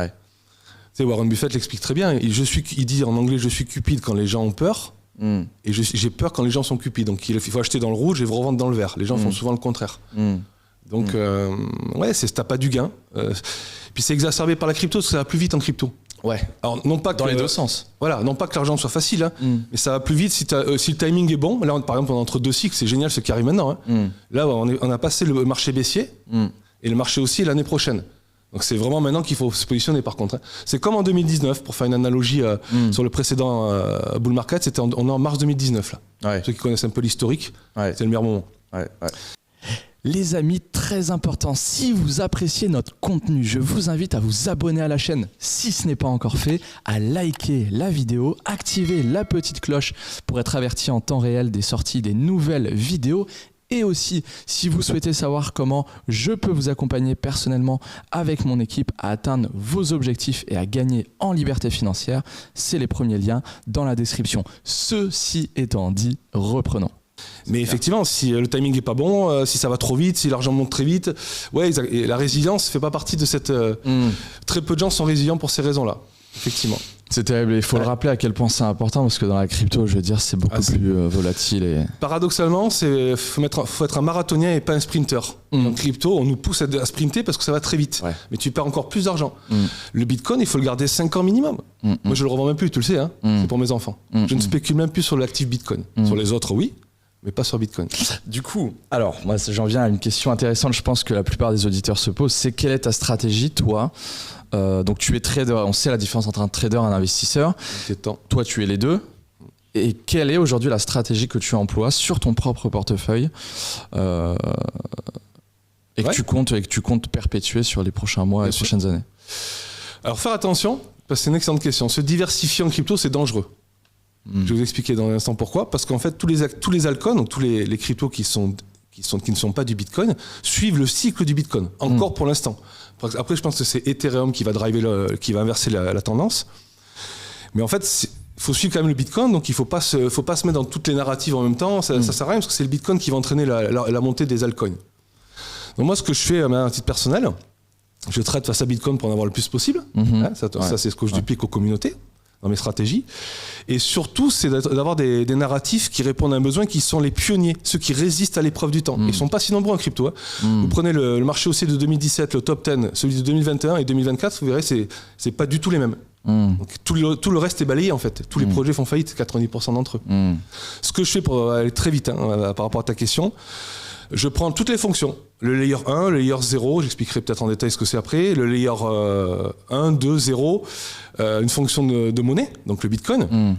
sais, Warren Buffett l'explique très bien. Il dit en anglais, je suis cupide quand les gens ont peur, et j'ai peur quand les gens sont cupides. Donc il faut acheter dans le rouge et revendre dans le vert. Les gens font souvent le contraire. Donc, t'as pas du gain. Puis c'est exacerbé par la crypto, parce que ça va plus vite en crypto. Alors, non pas
dans les deux sens.
Voilà, non pas que l'argent soit facile, mais ça va plus vite si le timing est bon. Là, par exemple, on est entre 2 cycles, c'est génial ce qui arrive maintenant. Là, on a passé le marché baissier et le marché haussier l'année prochaine. Donc c'est vraiment maintenant qu'il faut se positionner par contre. C'est comme en 2019, pour faire une analogie sur le précédent bull market, on est en mars 2019 là. Ceux qui connaissent un peu l'historique, c'est le meilleur moment.
Les amis, très important, si vous appréciez notre contenu, je vous invite à vous abonner à la chaîne si ce n'est pas encore fait, à liker la vidéo, activer la petite cloche pour être averti en temps réel des sorties des nouvelles vidéos. Et aussi, si vous souhaitez savoir comment je peux vous accompagner personnellement avec mon équipe à atteindre vos objectifs et à gagner en liberté financière, c'est les premiers liens dans la description. Ceci étant dit, reprenons.
Mais effectivement, si le timing n'est pas bon, si ça va trop vite, si l'argent monte très vite, ouais, et la résilience ne fait pas partie de cette... Très peu de gens sont résilients pour ces raisons-là, effectivement.
C'est terrible, il faut le rappeler à quel point c'est important parce que dans la crypto, je veux dire, c'est beaucoup plus volatile. Et...
Paradoxalement, faut être un marathonien et pas un sprinter. En crypto, on nous pousse à sprinter parce que ça va très vite. Ouais. Mais tu perds encore plus d'argent. Le Bitcoin, il faut le garder 5 ans minimum. Moi, je le revends même plus, tu le sais, hein. C'est pour mes enfants. Je ne spécule même plus sur l'actif Bitcoin. Sur les autres, oui, mais pas sur Bitcoin.
Du coup, alors, moi, j'en viens à une question intéressante, je pense que la plupart des auditeurs se posent, c'est quelle est ta stratégie, toi ? Donc tu es trader, on sait la différence entre un trader et un investisseur. Toi tu es les deux. Et quelle est aujourd'hui la stratégie que tu emploies sur ton propre portefeuille et que tu comptes perpétuer sur les prochains mois et les prochaines années?
Alors faire attention, parce que c'est une excellente question. Se diversifier en crypto, c'est dangereux. Je vais vous expliquer dans un instant pourquoi. Parce qu'en fait, tous les altcoins, donc tous les cryptos qui ne sont pas du Bitcoin, suivent le cycle du Bitcoin, encore pour l'instant. Après, je pense que c'est Ethereum qui va inverser la tendance. Mais en fait, il faut suivre quand même le Bitcoin, donc il ne faut pas se mettre dans toutes les narratives en même temps. Ça sert à rien, parce que c'est le Bitcoin qui va entraîner la montée des altcoins. Donc moi, ce que je fais à titre personnel, je traite face à Bitcoin pour en avoir le plus possible. Ça, c'est ce que je duplique aux communautés, dans mes stratégies. Et surtout, c'est d'avoir des narratifs qui répondent à un besoin, qui sont les pionniers, ceux qui résistent à l'épreuve du temps. Ils ne sont pas si nombreux en crypto. Vous prenez le marché haussier de 2017, le top 10, celui de 2021 et 2024, vous verrez, c'est pas du tout les mêmes. Donc, tout le reste est balayé en fait. Tous les projets font faillite, 90% d'entre eux. Ce que je fais pour aller très vite par rapport à ta question, je prends toutes les fonctions. Le layer 1, le layer 0, j'expliquerai peut-être en détail ce que c'est après. Le layer 1, 2, 0, une fonction de monnaie, donc le Bitcoin.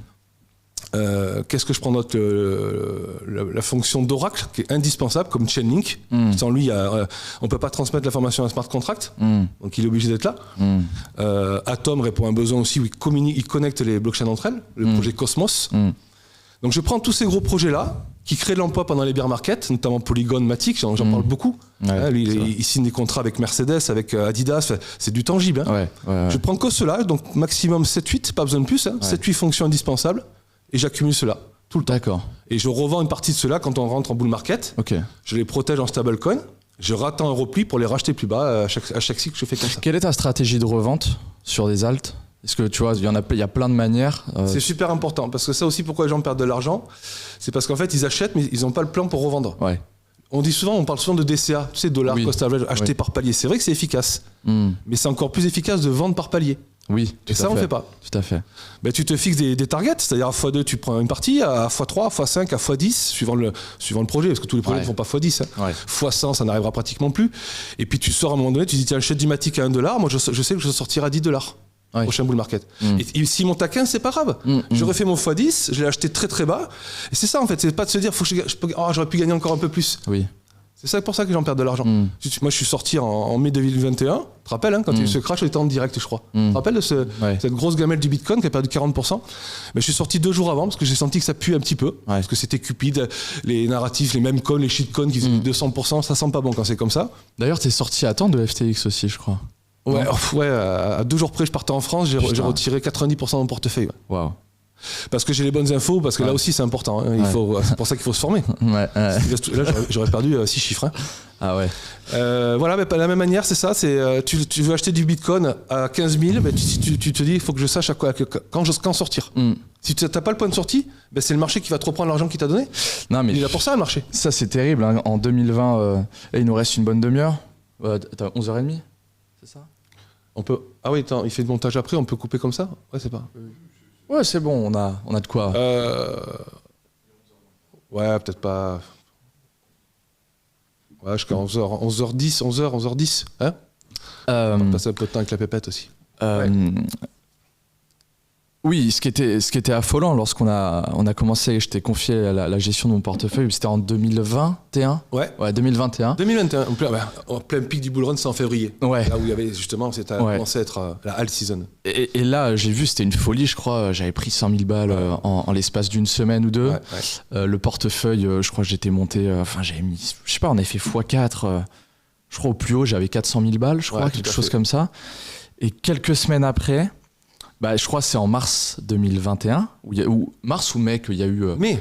Qu'est-ce que je prends d'autre? La fonction d'Oracle, qui est indispensable, comme Chainlink. Sans lui, on ne peut pas transmettre l'information à un smart contract, donc il est obligé d'être là. Atom répond à un besoin aussi où il connecte les blockchains entre elles, le projet Cosmos. Donc je prends tous ces gros projets-là, qui créent de l'emploi pendant les bear markets, notamment Polygon, Matic, j'en parle beaucoup. Il signe des contrats avec Mercedes, avec Adidas, c'est du tangible. Je prends que cela, donc maximum 7-8, pas besoin de plus, 7-8 fonctions indispensables, et j'accumule cela tout le temps.
D'accord.
Et je revends une partie de cela quand on rentre en bull market. Je les protège en stablecoin, je rattends un repli pour les racheter plus bas à chaque cycle, je fais comme ça.
Quelle est ta stratégie de revente sur des alts? Est-ce que tu vois, il y a plein de manières.
C'est super important, parce que ça aussi, pourquoi les gens perdent de l'argent, c'est parce qu'en fait, ils achètent, mais ils n'ont pas le plan pour revendre. On parle souvent de DCA, tu sais, dollar cost average, acheter par palier. C'est vrai que c'est efficace, mais c'est encore plus efficace de vendre par palier. Et ça, on ne fait pas.
Tout à fait.
Tu te fixes des targets, c'est-à-dire à x2, tu prends une partie, à x3, à x5, à x10, suivant le projet, parce que tous les projets ne font pas x10. x100, ça n'arrivera pratiquement plus. Et puis tu sors à un moment donné, tu dis, tiens, achète du Matic à $1, moi je sais que je sortirai à $10. Prochain bull market. Et s'il monte à 15, c'est pas grave. J'aurais fait mon x10, je l'ai acheté très très bas. Et c'est ça en fait, c'est pas de se dire j'aurais pu gagner encore un peu plus. C'est ça pour ça que j'en perds de l'argent. Moi je suis sorti en mai 2021, tu te rappelles, quand il y a eu ce crash, j'étais en direct je crois. Tu te rappelles de cette grosse gamelle du Bitcoin qui a perdu 40%? Mais je suis sorti 2 jours avant parce que j'ai senti que ça pue un petit peu. Parce que c'était cupide, les narratifs, les mêmes coins, les shitcoins qui faisaient 200%, ça sent pas bon quand c'est comme ça.
D'ailleurs t'es sorti à temps de FTX aussi je crois.
À 2 jours près, je partais en France, j'ai retiré 90% de mon portefeuille. Parce que j'ai les bonnes infos, parce que là aussi c'est important. C'est pour ça qu'il faut se former. Là, j'aurais perdu 6 chiffres. Voilà, mais de la même manière, c'est ça. Tu veux acheter du Bitcoin à 15 000, tu te dis, il faut que je sache quand sortir. Si tu n'as pas le point de sortie, c'est le marché qui va te reprendre l'argent qu'il t'a donné. Il est là pour ça, le marché.
Ça, c'est terrible. En 2020, il nous reste une bonne demi-heure. T'as 11h30, c'est ça?
On peut... Ah oui, attends, il fait le montage après, on peut couper comme ça? C'est pas...
Ouais, c'est bon, on a de quoi.
Ouais, peut-être pas... Ouais, jusqu'à 11h10, 11h10, hein? On va passer un peu de temps avec la pépette aussi.
Oui, ce qui était affolant lorsqu'on a commencé, je t'ai confié la gestion de mon portefeuille, c'était en 2021.
Ouais,
2021.
2021, en plein pic du bull run, c'est en février.
Ouais.
Là où il y avait justement, c'était commencé à être la alt season.
Et là, j'ai vu, c'était une folie, je crois. J'avais pris 100 000 balles en l'espace d'une semaine ou deux.
Ouais.
Le portefeuille, je crois que j'étais monté, j'avais mis, je sais pas, on avait fait x4. Je crois au plus haut, j'avais 400 000 balles, je crois, quelque chose comme ça. Et quelques semaines après, je crois que c'est en mars 2021, ou mars ou mai qu'il y a eu.
Mais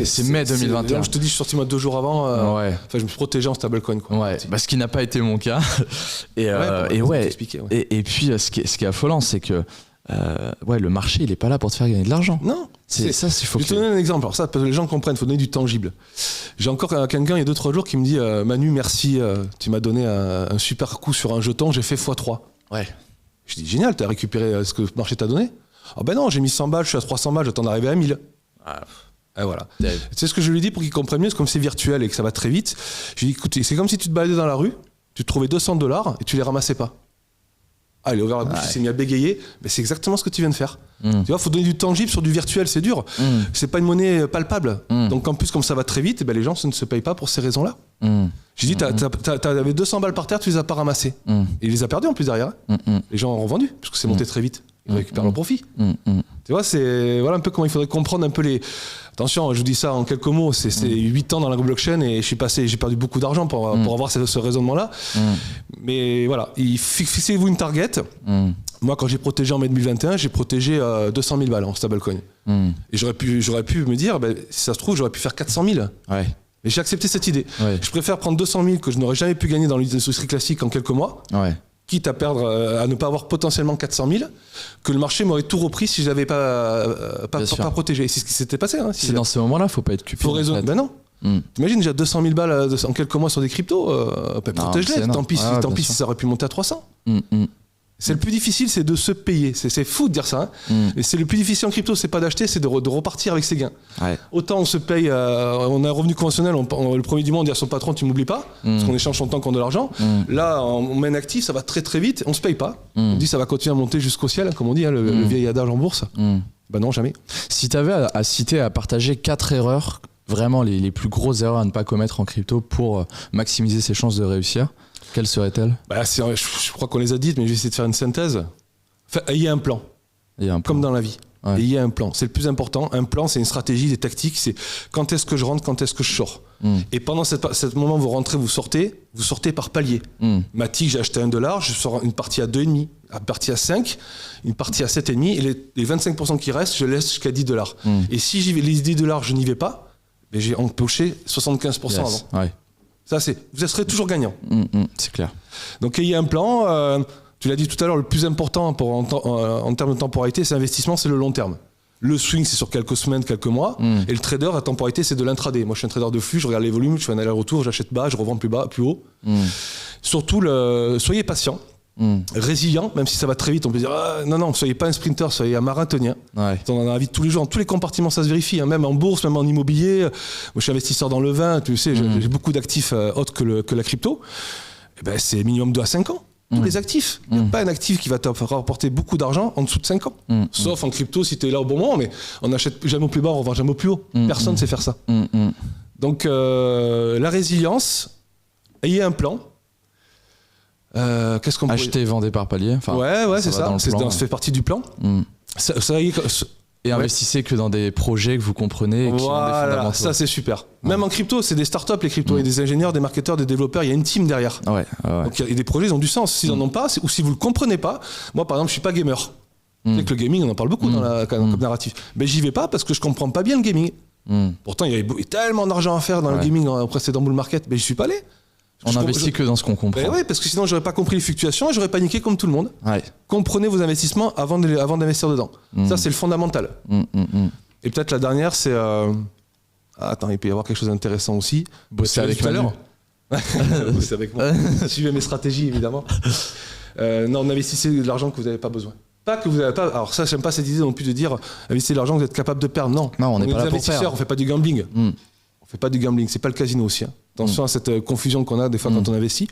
c'est mai 2021.
Je te dis, je suis sorti moi 2 jours avant.
Ouais.
Enfin, je me suis protégé en stablecoin. Quoi.
Ouais. Ce qui n'a pas été mon cas. Et puis, ce qui est affolant, c'est que le marché, il est pas là pour te faire gagner de l'argent.
Non.
Ça, c'est faut.
Je vais te donner un exemple. Alors ça, parce que les gens comprennent, il faut donner du tangible. J'ai encore quelqu'un il y a 2-3 jours qui me dit Manu, merci, tu m'as donné un super coup sur un jeton, j'ai fait x3.
Ouais.
Je dis génial, t'as récupéré ce que le marché t'a donné? Ah ben non, j'ai mis 100 balles, je suis à 300 balles, j'attends d'arriver à 1000. Et voilà. C'est ce que je lui dis pour qu'il comprenne mieux, c'est comme c'est virtuel et que ça va très vite. Je lui dis écoute, c'est comme si tu te baladais dans la rue, tu trouvais $200 et tu les ramassais pas. Ah, il a ouvert la bouche, il s'est mis à bégayer. Mais c'est exactement ce que tu viens de faire. Tu vois, il faut donner du tangible sur du virtuel, c'est dur. C'est pas une monnaie palpable. Donc en plus, comme ça va très vite, les gens ne se payent pas pour ces raisons-là. J'ai dit, t'avais 200 balles par terre, tu les as pas ramassées. Et il les a perdues en plus derrière. Les gens ont revendu, parce que c'est monté très vite. Ils récupèrent leur profit. Tu vois, c'est voilà un peu comment il faudrait comprendre un peu les... Attention, je vous dis ça en quelques mots, c'est 8 ans dans la blockchain et j'ai perdu beaucoup d'argent pour avoir ce raisonnement-là. Mais voilà, fixez-vous une target. Moi, quand j'ai protégé en mai 2021, j'ai protégé 200 000 balles en stablecoin. Et j'aurais pu me dire, si ça se trouve, j'aurais pu faire 400 000.
Ouais.
Mais j'ai accepté cette idée. Ouais. Je préfère prendre 200 000 que je n'aurais jamais pu gagner dans l'industrie classique en quelques mois.
Ouais.
Quitte à perdre, à ne pas avoir potentiellement 400 000, que le marché m'aurait tout repris si je n'avais pas protégé. C'est ce qui s'était passé. Hein,
c'est dans ces moments-là, il ne faut pas être cupide.
Faut raisonner. Ben non. T'imagines déjà 200 000 balles en quelques mois sur des cryptos, protège-les. Tant pis si ça aurait pu monter à 300. C'est le plus difficile, c'est de se payer. C'est fou de dire ça. Et c'est le plus difficile en crypto, c'est pas d'acheter, c'est de repartir avec ses gains. Ouais. Autant on se paye, on a un revenu conventionnel, le premier du mois on dit à son patron tu m'oublies pas, parce qu'on échange son temps contre de l'argent. Là, on mène actif, ça va très très vite, on se paye pas. On dit ça va continuer à monter jusqu'au ciel, comme on dit, le vieil adage en bourse. Ben non, jamais.
Si tu avais à citer, à partager 4 erreurs, vraiment les plus grosses erreurs à ne pas commettre en crypto pour maximiser ses chances de réussir, quelles seraient-elles ?
Je crois qu'on les a dites, mais je vais essayer de faire une synthèse. Enfin, ayez un plan. Comme dans la vie. Ouais. Ayez un plan. C'est le plus important. Un plan, c'est une stratégie, des tactiques. C'est quand est-ce que je rentre, quand est-ce que je sors. Et pendant ce moment où vous rentrez, vous sortez par palier. Matic, j'ai acheté $1, je sors une partie à 2,5, une partie à 5, une partie à 7,5, et les 25% qui restent, je laisse jusqu'à $10. Et si les $10, je n'y vais pas, j'ai empoché 75% avant. Ouais. Ça, vous serez toujours gagnant.
C'est clair. Donc,
ayez un plan. Tu l'as dit tout à l'heure, le plus important en termes de temporalité, c'est l'investissement, c'est le long terme. Le swing, c'est sur quelques semaines, quelques mois. Et le trader, la temporalité, c'est de l'intraday. Moi, je suis un trader de flux, je regarde les volumes, je fais un aller-retour, j'achète bas, je revends plus bas, plus haut. Surtout, soyez patient. Résilient, même si ça va très vite, on peut dire non, soyez pas un sprinter, soyez un marathonien. Ouais. On en a envie de tous les jours, dans tous les compartiments ça se vérifie, même en bourse, même en immobilier. Moi je suis investisseur dans le vin, tu sais, j'ai beaucoup d'actifs autres que la crypto. Et c'est minimum 2 à 5 ans. Tous les actifs. Il n'y a pas un actif qui va te rapporter beaucoup d'argent en dessous de 5 ans. Sauf en crypto si tu es là au bon moment, mais on n'achète jamais au plus bas, on revend jamais au plus haut. Personne ne sait faire ça. Donc la résilience, ayez un plan. Qu'est-ce qu'on
acheter, vendre par palier. Enfin,
ouais, c'est ça. Ça fait partie du plan.
Et investissez que dans des projets que vous comprenez et qui ont des fondamentaux.
Ça c'est super. Même en crypto, c'est des startups les cryptos. Il y a des ingénieurs, des marketeurs, des développeurs, il y a une team derrière. Donc il y a des projets, ils ont du sens. S'ils n'en ont pas, ou si vous le comprenez pas, moi par exemple, je suis pas gamer. Tu sais que le gaming, on en parle beaucoup comme narratif. Mais j'y vais pas parce que je comprends pas bien le gaming. Pourtant, il y avait tellement d'argent à faire dans le gaming au précédent bull market, mais j'y suis pas allé.
On investit que dans ce qu'on comprend.
Oui, parce que sinon j'aurais pas compris les fluctuations et j'aurais paniqué comme tout le monde. Comprenez vos investissements avant d'investir dedans. Ça c'est le fondamental. Et peut-être la dernière c'est attends, il peut y avoir quelque chose d'intéressant aussi.
Bosser avec tout à l'heure.
Bosser avec moi. Suivez mes stratégies évidemment. Non, investissez de l'argent que vous n'avez pas besoin. Pas que vous n'avez pas. Alors ça, j'aime pas cette idée non plus de dire investissez de l'argent que vous êtes capable de perdre. Non,
on n'est pas là pour perdre.
On fait pas du gambling. On fait pas du gambling, c'est pas le casino aussi. Attention à cette confusion qu'on a des fois quand on investit.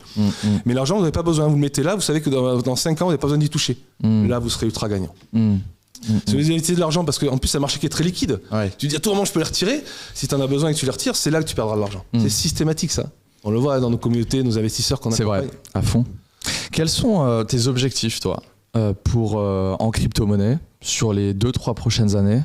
Mais l'argent, vous n'avez pas besoin. Vous le mettez là, vous savez que dans 5 ans, vous n'avez pas besoin d'y toucher. Là, vous serez ultra gagnant. C'est utiliser de l'argent parce qu'en plus c'est un marché qui est très liquide.
Ouais.
Tu dis à tout moment je peux les retirer. Si tu en as besoin et que tu les retires, c'est là que tu perdras de l'argent. C'est systématique ça. On le voit dans nos communautés, nos investisseurs qu'on a.
C'est vrai, à fond. Quels sont tes objectifs, toi, pour en crypto-monnaie sur les 2-3 prochaines années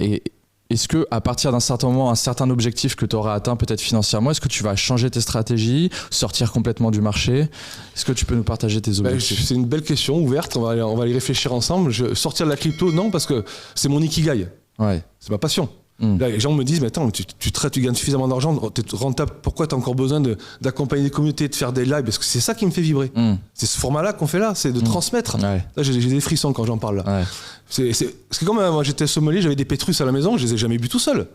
et est-ce que à partir d'un certain moment, un certain objectif que tu auras atteint peut-être financièrement, est-ce que tu vas changer tes stratégies, sortir complètement du marché? Est-ce que tu peux nous partager tes objectifs?
C'est une belle question ouverte, on va y réfléchir ensemble. Sortir de la crypto, non, parce que c'est mon ikigai.
Ouais.
C'est ma passion. Là, les gens me disent, mais attends, tu gagnes suffisamment d'argent, tu es rentable, pourquoi tu as encore besoin d'accompagner des communautés, de faire des lives? Parce que c'est ça qui me fait vibrer. C'est ce format-là qu'on fait là, c'est de transmettre.
Ouais.
Là, j'ai des frissons quand j'en parle. Là.
Ouais.
Parce que comme moi j'étais sommelier, j'avais des pétrus à la maison, je les ai jamais bu tout seul.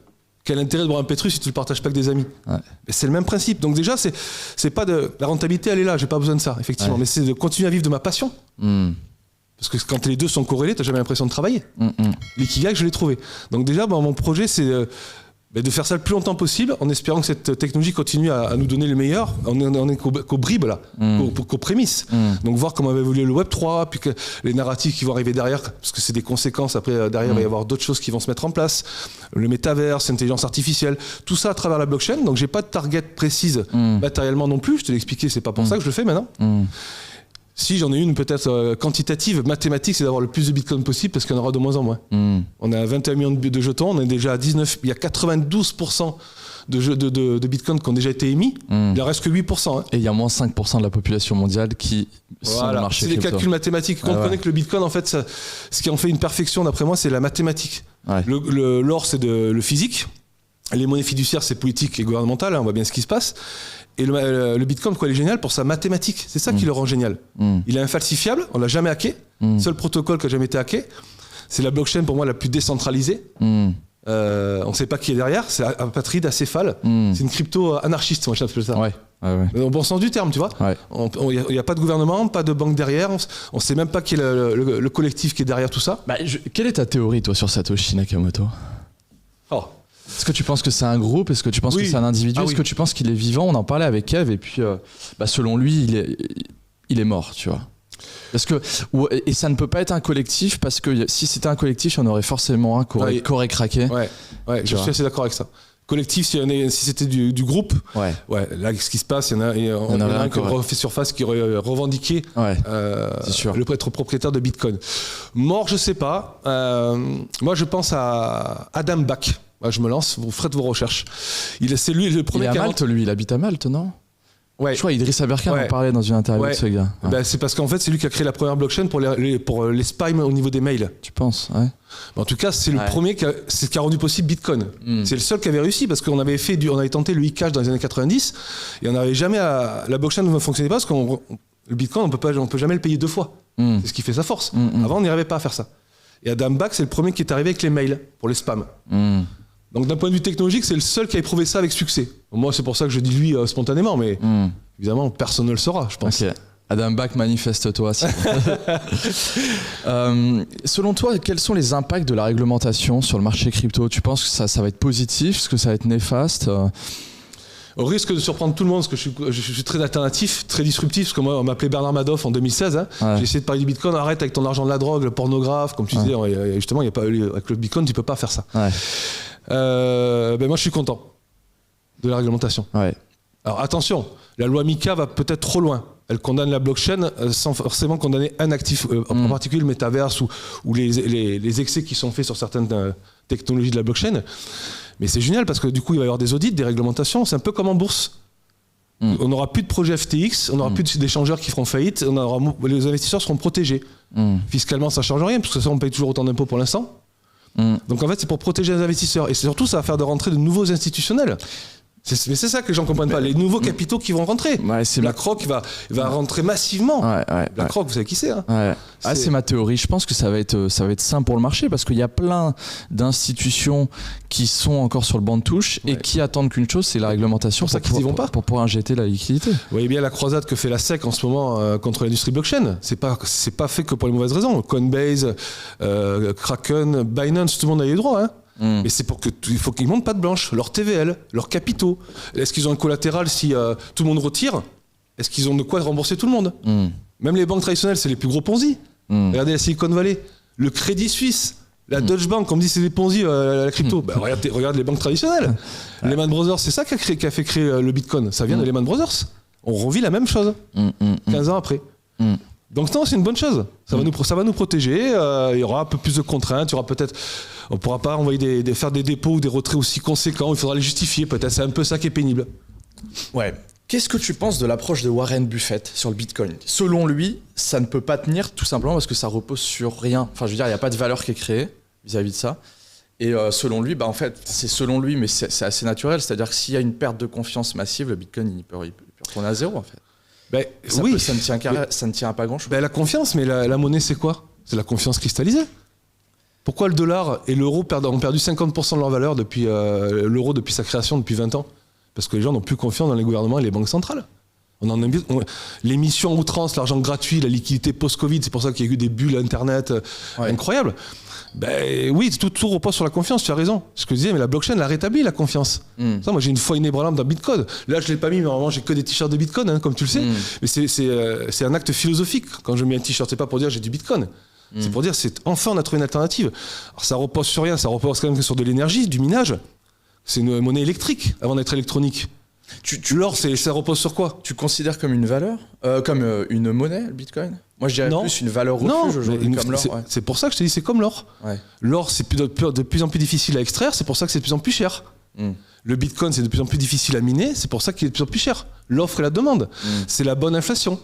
Quel intérêt de boire un pétrus si tu le partages pas avec des amis?
Ouais.
C'est le même principe. Donc déjà, c'est pas la rentabilité, elle est là, j'ai pas besoin de ça, effectivement. Mais c'est de continuer à vivre de ma passion. Parce que quand les deux sont corrélés, t'as jamais l'impression de travailler. L'ikigai, je l'ai trouvé. Donc déjà, mon projet, c'est de faire ça le plus longtemps possible, en espérant que cette technologie continue à nous donner le meilleur. On est qu'aux bribes là, qu'aux prémices. Donc voir comment va évoluer le Web 3, puis que les narratifs qui vont arriver derrière, parce que c'est des conséquences. Après, derrière, il va y avoir d'autres choses qui vont se mettre en place. Le métaverse, l'intelligence artificielle, tout ça à travers la blockchain. Donc j'ai pas de target précise matériellement non plus. Je te l'ai expliqué, c'est pas pour ça que je le fais maintenant. Si j'en ai une peut-être quantitative, mathématique, c'est d'avoir le plus de bitcoin possible parce qu'il y en aura de moins en moins. On est à 21 millions de jetons, on est déjà à 19, il y a 92% de bitcoin qui ont déjà été émis, il en reste que 8%. Hein.
Et il y a moins 5% de la population mondiale qui sont dans le marché
crypto. C'est des calculs mathématiques. Vous comprenez que le bitcoin, en fait, ce qui en fait une perfection d'après moi, c'est la mathématique. Ouais. L'or, c'est le physique. Les monnaies fiduciaires, c'est politique et gouvernemental, hein, on voit bien ce qui se passe. Et le Bitcoin, quoi, il est génial pour sa mathématique. C'est ça qui le rend génial. Il est infalsifiable, on l'a jamais hacké. Seul protocole qui a jamais été hacké. C'est la blockchain pour moi la plus décentralisée. On ne sait pas qui est derrière. C'est apatride, acéphale. C'est une crypto anarchiste, moi j'appelle ça.
Ouais.
Au bon sens du terme, tu vois. Il n'y a pas de gouvernement, pas de banque derrière. On ne sait même pas qui est le collectif qui est derrière tout ça.
Quelle est ta théorie, toi, sur Satoshi Nakamoto? Est-ce que tu penses que c'est un groupe? Est-ce que tu penses que c'est un individu? Est-ce que tu penses qu'il est vivant? On en parlait avec Kev et puis selon lui, il est mort, tu vois. Et ça ne peut pas être un collectif parce que si c'était un collectif, il y en aurait forcément un qui aurait craqué.
Ouais, je suis assez d'accord avec ça. Collectif, si c'était du groupe, là, ce qui se passe, il y en a un qui aurait fait surface, qui aurait revendiqué être propriétaire de Bitcoin. Mort, je sais pas. Moi, je pense à Adam Back. Je me lance, vous ferez vos recherches. C'est lui le premier.
Il est à Malte, lui, il habite à Malte, non? Ouais. Je crois Idriss Aberkan en parlait dans une interview de ce gars.
C'est parce qu'en fait, c'est lui qui a créé la première blockchain pour les spams au niveau des mails.
Tu penses? Ouais.
En tout cas, c'est le premier qui a rendu possible Bitcoin. C'est le seul qui avait réussi parce qu'on avait tenté le e-cash dans les années 90 et on n'avait jamais la blockchain ne fonctionnait pas parce que le Bitcoin, on peut jamais le payer deux fois. C'est ce qui fait sa force. Avant, on n'y arrivait pas à faire ça. Et Adam Back, c'est le premier qui est arrivé avec les mails pour les spams. Donc d'un point de vue technologique, c'est le seul qui a éprouvé ça avec succès. Moi, c'est pour ça que je dis lui spontanément, mais évidemment, personne ne le saura, je pense.
Okay. Adam Back, manifeste-toi. Selon toi, quels sont les impacts de la réglementation sur le marché crypto? Tu penses que ça va être positif? Est-ce que ça va être néfaste?
Au risque de surprendre tout le monde, parce que je suis très alternatif, très disruptif, parce que moi, on m'appelait Bernard Madoff en 2016. J'ai essayé de parler du Bitcoin, arrête avec ton argent de la drogue, le pornographe, comme tu disais, justement, avec le Bitcoin, tu peux pas faire ça. Moi, je suis content de la réglementation. Alors attention, la loi MiCA va peut-être trop loin. Elle condamne la blockchain sans forcément condamner un actif, en particulier le métaverse ou les excès qui sont faits sur certaines technologies de la blockchain. Mais c'est génial parce que du coup, il va y avoir des audits, des réglementations. C'est un peu comme en bourse. On n'aura plus de projet FTX, on n'aura plus d'échangeurs qui feront faillite, les investisseurs seront protégés. Fiscalement, ça ne change rien, parce que ça, on paye toujours autant d'impôts pour l'instant. Donc en fait, c'est pour protéger les investisseurs. Et surtout, ça va faire de rentrer de nouveaux institutionnels. Mais c'est ça que les gens ne comprennent pas. Les nouveaux capitaux qui vont rentrer. BlackRock va rentrer massivement. BlackRock, vous savez qui c'est, hein?
C'est ma théorie. Je pense que ça va être sain pour le marché parce qu'il y a plein d'institutions qui sont encore sur le banc de touche et qui attendent qu'une chose, c'est la réglementation pour pouvoir injecter la liquidité.
Vous voyez bien la croisade que fait la SEC en ce moment contre l'industrie blockchain. C'est pas fait que pour les mauvaises raisons. Coinbase, Kraken, Binance, tout le monde a les droits, hein. Mais c'est il faut qu'ils montent pas de blanche, leur TVL, leurs capitaux. Est-ce qu'ils ont un collatéral si tout le monde retire? Est-ce qu'ils ont de quoi rembourser tout le monde? Même les banques traditionnelles, c'est les plus gros Ponzi. Regardez la Silicon Valley. le Crédit Suisse, la Deutsche Bank, on me dit c'est des Ponzi la crypto. Bah, regarde les banques traditionnelles. Lehman Brothers, c'est ça qui a fait créer le Bitcoin. Ça vient de Lehman Brothers. On revit la même chose 15 ans après. Donc non, c'est une bonne chose. Ça va nous protéger. Il y aura un peu plus de contraintes. Il y aura peut-être, on ne pourra pas envoyer faire des dépôts ou des retraits aussi conséquents. Il faudra les justifier. Peut-être c'est un peu ça qui est pénible.
Ouais. Qu'est-ce que tu penses de l'approche de Warren Buffett sur le Bitcoin ? Selon lui, ça ne peut pas tenir tout simplement parce que ça repose sur rien. Enfin, je veux dire, il n'y a pas de valeur qui est créée vis-à-vis de ça. Et selon lui, en fait, c'est selon lui, mais c'est assez naturel. C'est-à-dire que s'il y a une perte de confiance massive, le Bitcoin, il peut retourner à zéro, en fait. Ça ne tient à pas grand-chose.
La confiance, mais la monnaie, c'est quoi ? C'est la confiance cristallisée. Pourquoi le dollar et l'euro ont perdu 50% de leur valeur depuis l'euro depuis sa création, depuis 20 ans ? Parce que les gens n'ont plus confiance dans les gouvernements et les banques centrales. L'émission outrance, l'argent gratuit, la liquidité post-Covid, c'est pour ça qu'il y a eu des bulles Internet incroyables. Oui, tout repose sur la confiance, tu as raison. Ce que je disais, mais la blockchain, elle a rétabli la confiance. Ça, moi, j'ai une foi inébranlable dans Bitcoin. Là, je ne l'ai pas mis, mais normalement, j'ai que des t-shirts de Bitcoin, comme tu le sais. Mais c'est un acte philosophique. Quand je mets un t-shirt, c'est pas pour dire j'ai du Bitcoin. C'est pour dire, enfin, on a trouvé une alternative. Alors, ça repose sur rien, ça repose quand même sur de l'énergie, du minage. C'est une monnaie électrique avant d'être électronique. L'or, ça repose sur quoi ?
Tu considères comme une valeur comme une monnaie, le Bitcoin ? Moi, je dirais plus une valeur refuge aujourd'hui, comme l'or.
C'est pour ça que je te dis, c'est comme l'or. Ouais. L'or, c'est de plus en plus difficile à extraire, c'est pour ça que c'est de plus en plus cher. Le Bitcoin, c'est de plus en plus difficile à miner, c'est pour ça qu'il est de plus en plus cher. L'offre et la demande, c'est la bonne inflation.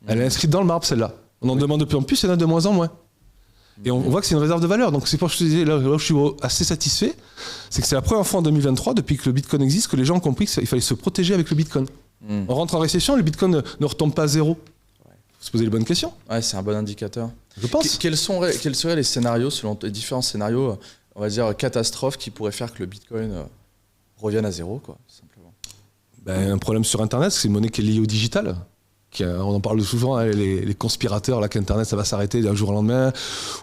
Elle est inscrite dans le marbre, celle-là. On en demande de plus en plus, il y en a de moins en moins. Et on voit que c'est une réserve de valeur. Donc c'est pour ça que je te disais, là où je suis assez satisfait, c'est que c'est la première fois en 2023, depuis que le Bitcoin existe, que les gens ont compris qu'il fallait se protéger avec le Bitcoin. On rentre en récession, le Bitcoin ne retombe pas à zéro. Il faut se poser les bonnes questions.
Ouais, c'est un bon indicateur.
Je pense.
Quels seraient les scénarios, selon les différents scénarios, on va dire catastrophes, qui pourraient faire que le Bitcoin revienne à zéro, quoi, simplement ?
Un problème sur Internet, c'est une monnaie qui est liée au digital. On en parle souvent, les conspirateurs, là, qu'Internet ça va s'arrêter d'un jour au lendemain,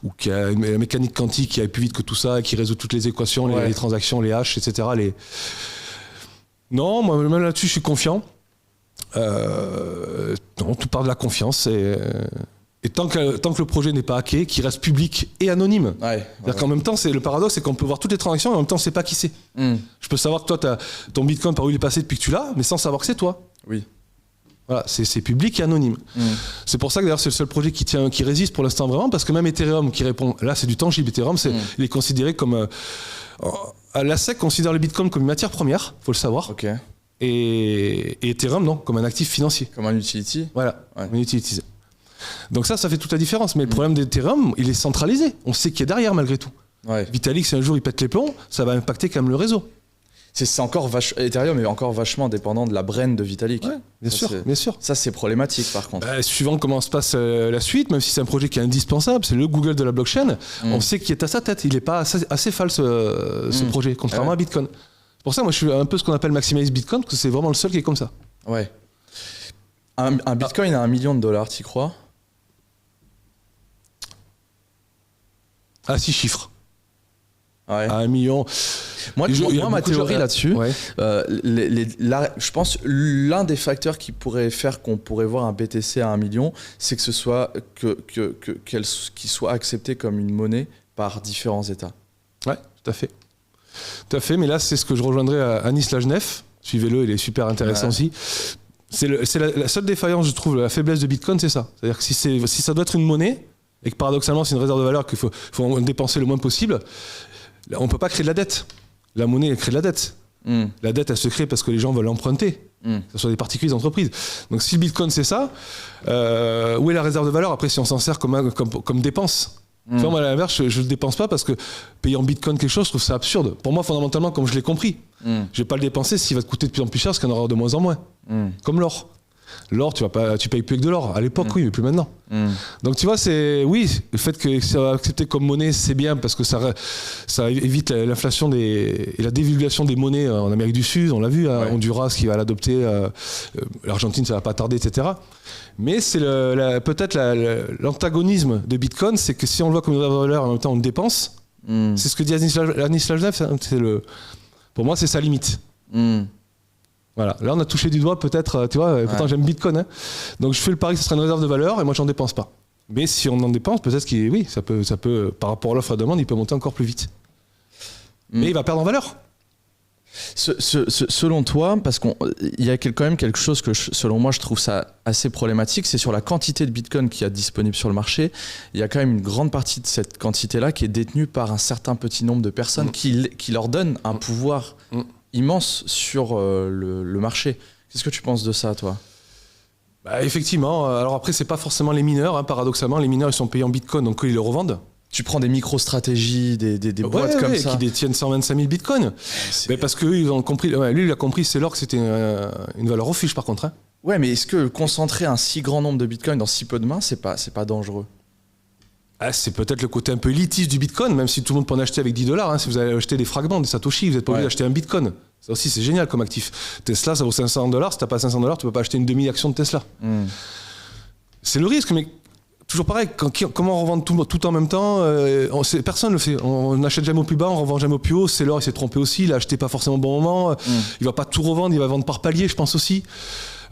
ou qu'il y a une mécanique quantique qui aille plus vite que tout ça, qui résout toutes les équations, les transactions, les haches, etc. Non, moi même là-dessus, je suis confiant. Non, tout part de la confiance. Et tant que le projet n'est pas hacké, qu'il reste public et anonyme. C'est-à-dire qu'en même temps, le paradoxe, c'est qu'on peut voir toutes les transactions et en même temps, on ne sait pas qui c'est. Je peux savoir que toi, ton Bitcoin, par où il est passé depuis que tu l'as, mais sans savoir que c'est toi.
Oui.
Voilà, c'est public et anonyme. C'est pour ça que d'ailleurs c'est le seul projet qui résiste pour l'instant vraiment, parce que même Ethereum qui répond, là c'est du tangible, Ethereum il est considéré comme... la SEC considère le Bitcoin comme une matière première, il faut le savoir.
Okay.
Et Ethereum non, comme un actif financier.
Comme un utility.
Voilà, un utility. Donc ça fait toute la différence, mais le problème d'Ethereum, il est centralisé, on sait qui est derrière malgré tout. Vitalik, si un jour il pète les plombs, ça va impacter quand même le réseau.
Ethereum est encore vachement dépendant de la brain de Vitalik.
Ouais, bien sûr.
Ça, c'est problématique, par contre.
Suivant comment se passe la suite, même si c'est un projet qui est indispensable, c'est le Google de la blockchain, on sait qu'il est à sa tête. Il n'est pas assez false, ce projet, contrairement à Bitcoin. C'est pour ça que moi, je suis un peu ce qu'on appelle maximaliste Bitcoin, parce que c'est vraiment le seul qui est comme ça.
Ouais. Un Bitcoin à $1 million, t'y crois ?
À 6 chiffres.
Ouais.
À 1 million.
Moi ma théorie là-dessus, je pense l'un des facteurs qui pourrait faire qu'on pourrait voir un BTC à 1 million, c'est que ce soit qu'il soit accepté comme une monnaie par différents États.
Ouais, tout à fait. Tout à fait, mais là c'est ce que je rejoindrai à Anis Lajnef. Suivez-le, il est super intéressant aussi. C'est la seule défaillance, je trouve, la faiblesse de Bitcoin, c'est ça. C'est-à-dire que si ça doit être une monnaie, et que paradoxalement c'est une réserve de valeur qu'il faut en dépenser le moins possible, on ne peut pas créer de la dette. La monnaie, elle crée de la dette. La dette, elle se crée parce que les gens veulent l'emprunter. Que ce soit des particuliers, des entreprises. Donc si le Bitcoin, c'est ça, où est la réserve de valeur après si on s'en sert comme dépense? Tu vois, moi, à l'inverse, je ne le dépense pas parce que payer en Bitcoin quelque chose, je trouve ça absurde. Pour moi, fondamentalement, comme je l'ai compris, je ne vais pas le dépenser s'il va te coûter de plus en plus cher parce qu'il y en aura de moins en moins. Comme l'or. L'or, tu payes plus avec de l'or. À l'époque, oui, mais plus maintenant. Donc tu vois, le fait que ça soit accepté comme monnaie, c'est bien parce que ça évite l'inflation et la dévaluation des monnaies en Amérique du Sud. On l'a vu, Honduras qui va l'adopter, l'Argentine, ça va pas tarder, etc. Mais c'est peut-être l'antagonisme de Bitcoin, c'est que si on le voit comme une valeur, en même temps on le dépense. C'est ce que dit Anis Lajnef. Pour moi, c'est sa limite. Voilà, là on a touché du doigt peut-être, tu vois, pourtant j'aime Bitcoin, hein. Donc je fais le pari que ce sera une réserve de valeur et moi j'en dépense pas. Mais si on en dépense, peut-être oui, ça peut, par rapport à l'offre et à la demande, il peut monter encore plus vite. Mais il va perdre en valeur.
Selon toi, parce qu'il y a quand même quelque chose que selon moi je trouve ça assez problématique, c'est sur la quantité de Bitcoin qu'il y a disponible sur le marché. Il y a quand même une grande partie de cette quantité-là qui est détenue par un certain petit nombre de personnes qui leur donnent un pouvoir immense sur le marché. Qu'est-ce que tu penses de ça, toi ?
Effectivement. Alors après, c'est pas forcément les mineurs. Hein, paradoxalement, les mineurs ils sont payés en Bitcoin, donc eux, ils le revendent.
Tu prends des micro-stratégies, des boîtes comme ça.
Qui détiennent 125 000 bitcoins. Mais parce que ils ont compris, lui, il a compris, c'est l'or que c'était une valeur refuge par contre. Hein.
Ouais, mais est-ce que concentrer un si grand nombre de bitcoins dans si peu de mains, c'est pas dangereux ?
C'est peut-être le côté un peu élitiste du bitcoin, même si tout le monde peut en acheter avec $10. Hein. Si vous allez acheter des fragments, des satoshi, vous n'êtes pas obligé d'acheter un bitcoin. Ça aussi, c'est génial comme actif. Tesla, ça vaut $500. Si tu n'as pas $500, tu peux pas acheter une demi-action de Tesla. C'est le risque, mais. Toujours pareil, comment on revend tout en même temps, personne ne le fait. On n'achète jamais au plus bas, on revend jamais au plus haut. C'est l'or, il s'est trompé aussi, il a acheté pas forcément au bon moment. Il va pas tout revendre, il va vendre par palier, je pense aussi.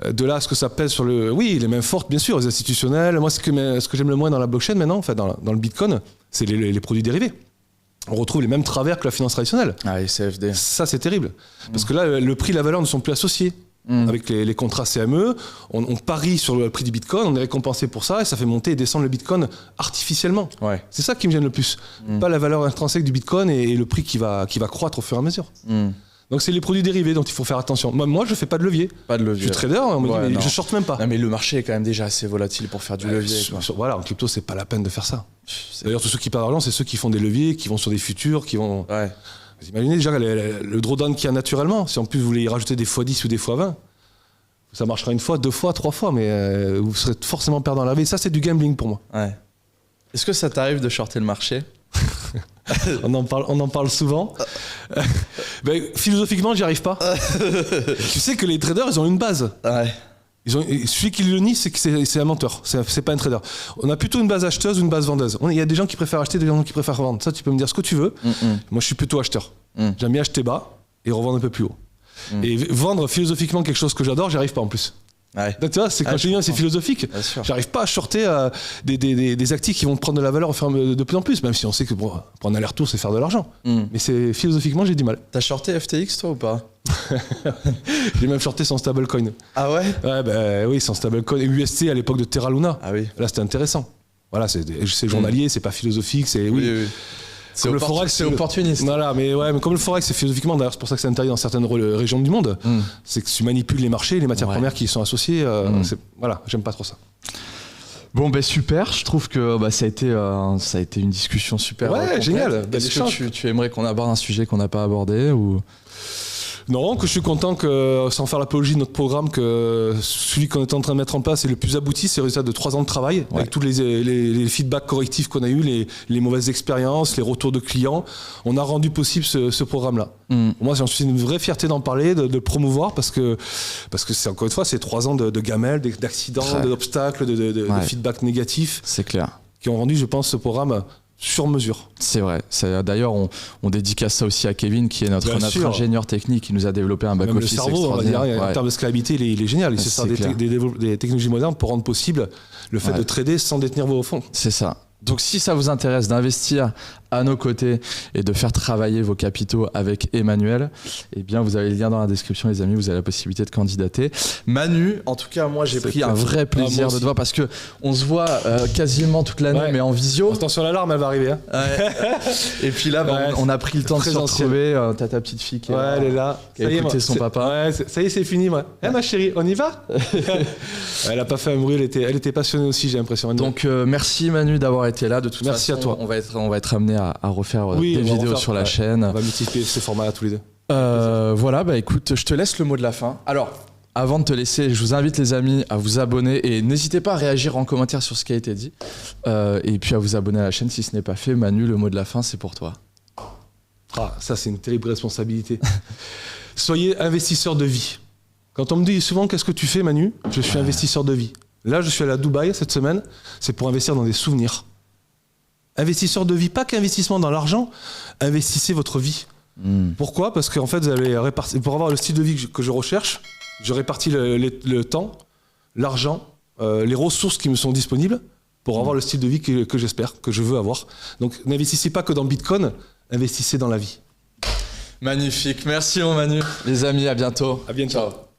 De là à ce que ça pèse sur le... Oui, les mains fortes, bien sûr, les institutionnels. Moi, ce que j'aime le moins dans la blockchain maintenant, enfin dans le Bitcoin, c'est les produits dérivés. On retrouve les mêmes travers que la finance traditionnelle.
Ah, les CFD.
Ça, c'est terrible. Parce que là, le prix et la valeur ne sont plus associés. Avec les contrats CME, on parie sur le prix du Bitcoin, on est récompensé pour ça et ça fait monter et descendre le Bitcoin artificiellement.
Ouais.
C'est ça qui me gêne le plus. Pas la valeur intrinsèque du Bitcoin et le prix qui va croître au fur et à mesure. Donc c'est les produits dérivés dont il faut faire attention. Moi je fais pas de levier.
Pas de levier.
Je suis trader, on me dit, mais je shorte même pas.
Non, mais le marché est quand même déjà assez volatile pour faire du levier.
Voilà, en crypto c'est pas la peine de faire ça. D'ailleurs tous ceux qui perdent d'argent, c'est ceux qui font des leviers, qui vont sur des futurs, qui vont...
Ouais.
Vous imaginez déjà le drawdown qu'il y a naturellement. Si en plus vous voulez y rajouter des x10 ou des x20, ça marchera une fois, 2 fois, 3 fois, mais vous serez forcément perdant la vie. Ça, c'est du gambling pour moi.
Ouais. Est-ce que ça t'arrive de shorter le marché ?
on en parle souvent. Philosophiquement, j'y arrive pas. Tu sais que les traders, ils ont une base.
Ouais.
Celui qui le nie, c'est que c'est un menteur. C'est pas un trader. On a plutôt une base acheteuse ou une base vendeuse. Il y a des gens qui préfèrent acheter, des gens qui préfèrent vendre. Ça, tu peux me dire ce que tu veux. Moi, je suis plutôt acheteur. J'aime bien acheter bas et revendre un peu plus haut. Et vendre philosophiquement quelque chose que j'adore, j'y arrive pas en plus.
Ouais.
Donc, tu vois, c'est quand je dis c'est philosophique. J'arrive pas à shorter des actifs qui vont prendre de la valeur de plus en plus, même si on sait que prendre un aller-retour, c'est faire de l'argent. Mais c'est philosophiquement, j'ai du mal.
T'as shorté FTX toi ou pas ?
J'ai même shorté son stablecoin.
Ah ouais ?
Ouais, oui, son stablecoin. Et UST à l'époque de Terra Luna.
Ah oui.
Là, c'était intéressant. Voilà, c'est journalier, c'est pas philosophique, c'est oui.
C'est le forex, c'est opportuniste.
Voilà, mais comme le forex, c'est philosophiquement, d'ailleurs, c'est pour ça que c'est interdit dans certaines régions du monde, c'est que tu manipules les marchés, les matières premières qui y sont associées. Voilà, j'aime pas trop ça.
Bon, super, je trouve que ça a été une discussion super.
Ouais, génial.
Est-ce que tu aimerais qu'on aborde un sujet qu'on n'a pas abordé ou...
Non, que je suis content que, sans faire l'apologie de notre programme, que celui qu'on est en train de mettre en place est le plus abouti, c'est le résultat de 3 ans de travail, avec tous les feedbacks correctifs qu'on a eus, les mauvaises expériences, les retours de clients. On a rendu possible ce programme-là. Moi, j'en suis une vraie fierté d'en parler, de le promouvoir, parce que c'est encore une fois, c'est 3 ans de gamelles, d'accidents, d'obstacles, de feedbacks négatifs.
C'est clair.
Qui ont rendu, je pense, ce programme sur mesure.
C'est vrai. D'ailleurs, on dédicace ça aussi à Kevin, qui est notre ingénieur technique, qui nous a développé un back-office extraordinaire.
En termes de scalabilité, il est génial. Il se sert des technologies modernes pour rendre possible le fait de trader sans détenir vos fonds.
C'est ça. Donc si ça vous intéresse d'investir à nos côtés et de faire travailler vos capitaux avec Emmanuel, eh bien vous avez le lien dans la description les amis, vous avez la possibilité de candidater. Manu, en tout cas moi j'ai pris un vrai plaisir de te voir parce que on se voit quasiment toute l'année mais en visio.
Attention l'alarme, elle va arriver. Hein.
Et puis là on a pris le temps de se retrouver, t'as ta petite fille qui
elle est là,
qui a écouté son papa.
Ça y est c'est fini moi. Ma chérie, on y va. Elle a pas fait un bruit, elle était passionnée aussi j'ai l'impression.
Donc merci Manu d'avoir été là. De toute façon,
à toi.
On va être amené à refaire des vidéos sur la chaîne.
On va multiplier ce format-là tous les deux.
Voilà, écoute, je te laisse le mot de la fin. Alors, avant de te laisser, je vous invite les amis à vous abonner et n'hésitez pas à réagir en commentaire sur ce qui a été dit. Et puis à vous abonner à la chaîne si ce n'est pas fait. Manu, le mot de la fin, c'est pour toi.
Ça c'est une terrible responsabilité. Soyez investisseur de vie. Quand on me dit souvent qu'est-ce que tu fais Manu, je suis investisseur de vie. Là, je suis allé à Dubaï cette semaine, c'est pour investir dans des souvenirs. Investisseur de vie, pas qu'investissement dans l'argent, investissez votre vie. Pourquoi ? Parce qu'en fait, vous allez répartir, pour avoir le style de vie que je recherche, je répartis le temps, l'argent, les ressources qui me sont disponibles pour avoir le style de vie que j'espère, que je veux avoir. Donc n'investissez pas que dans Bitcoin, investissez dans la vie.
Magnifique, merci mon Manu. Les amis, à bientôt.
À bientôt.
Ciao.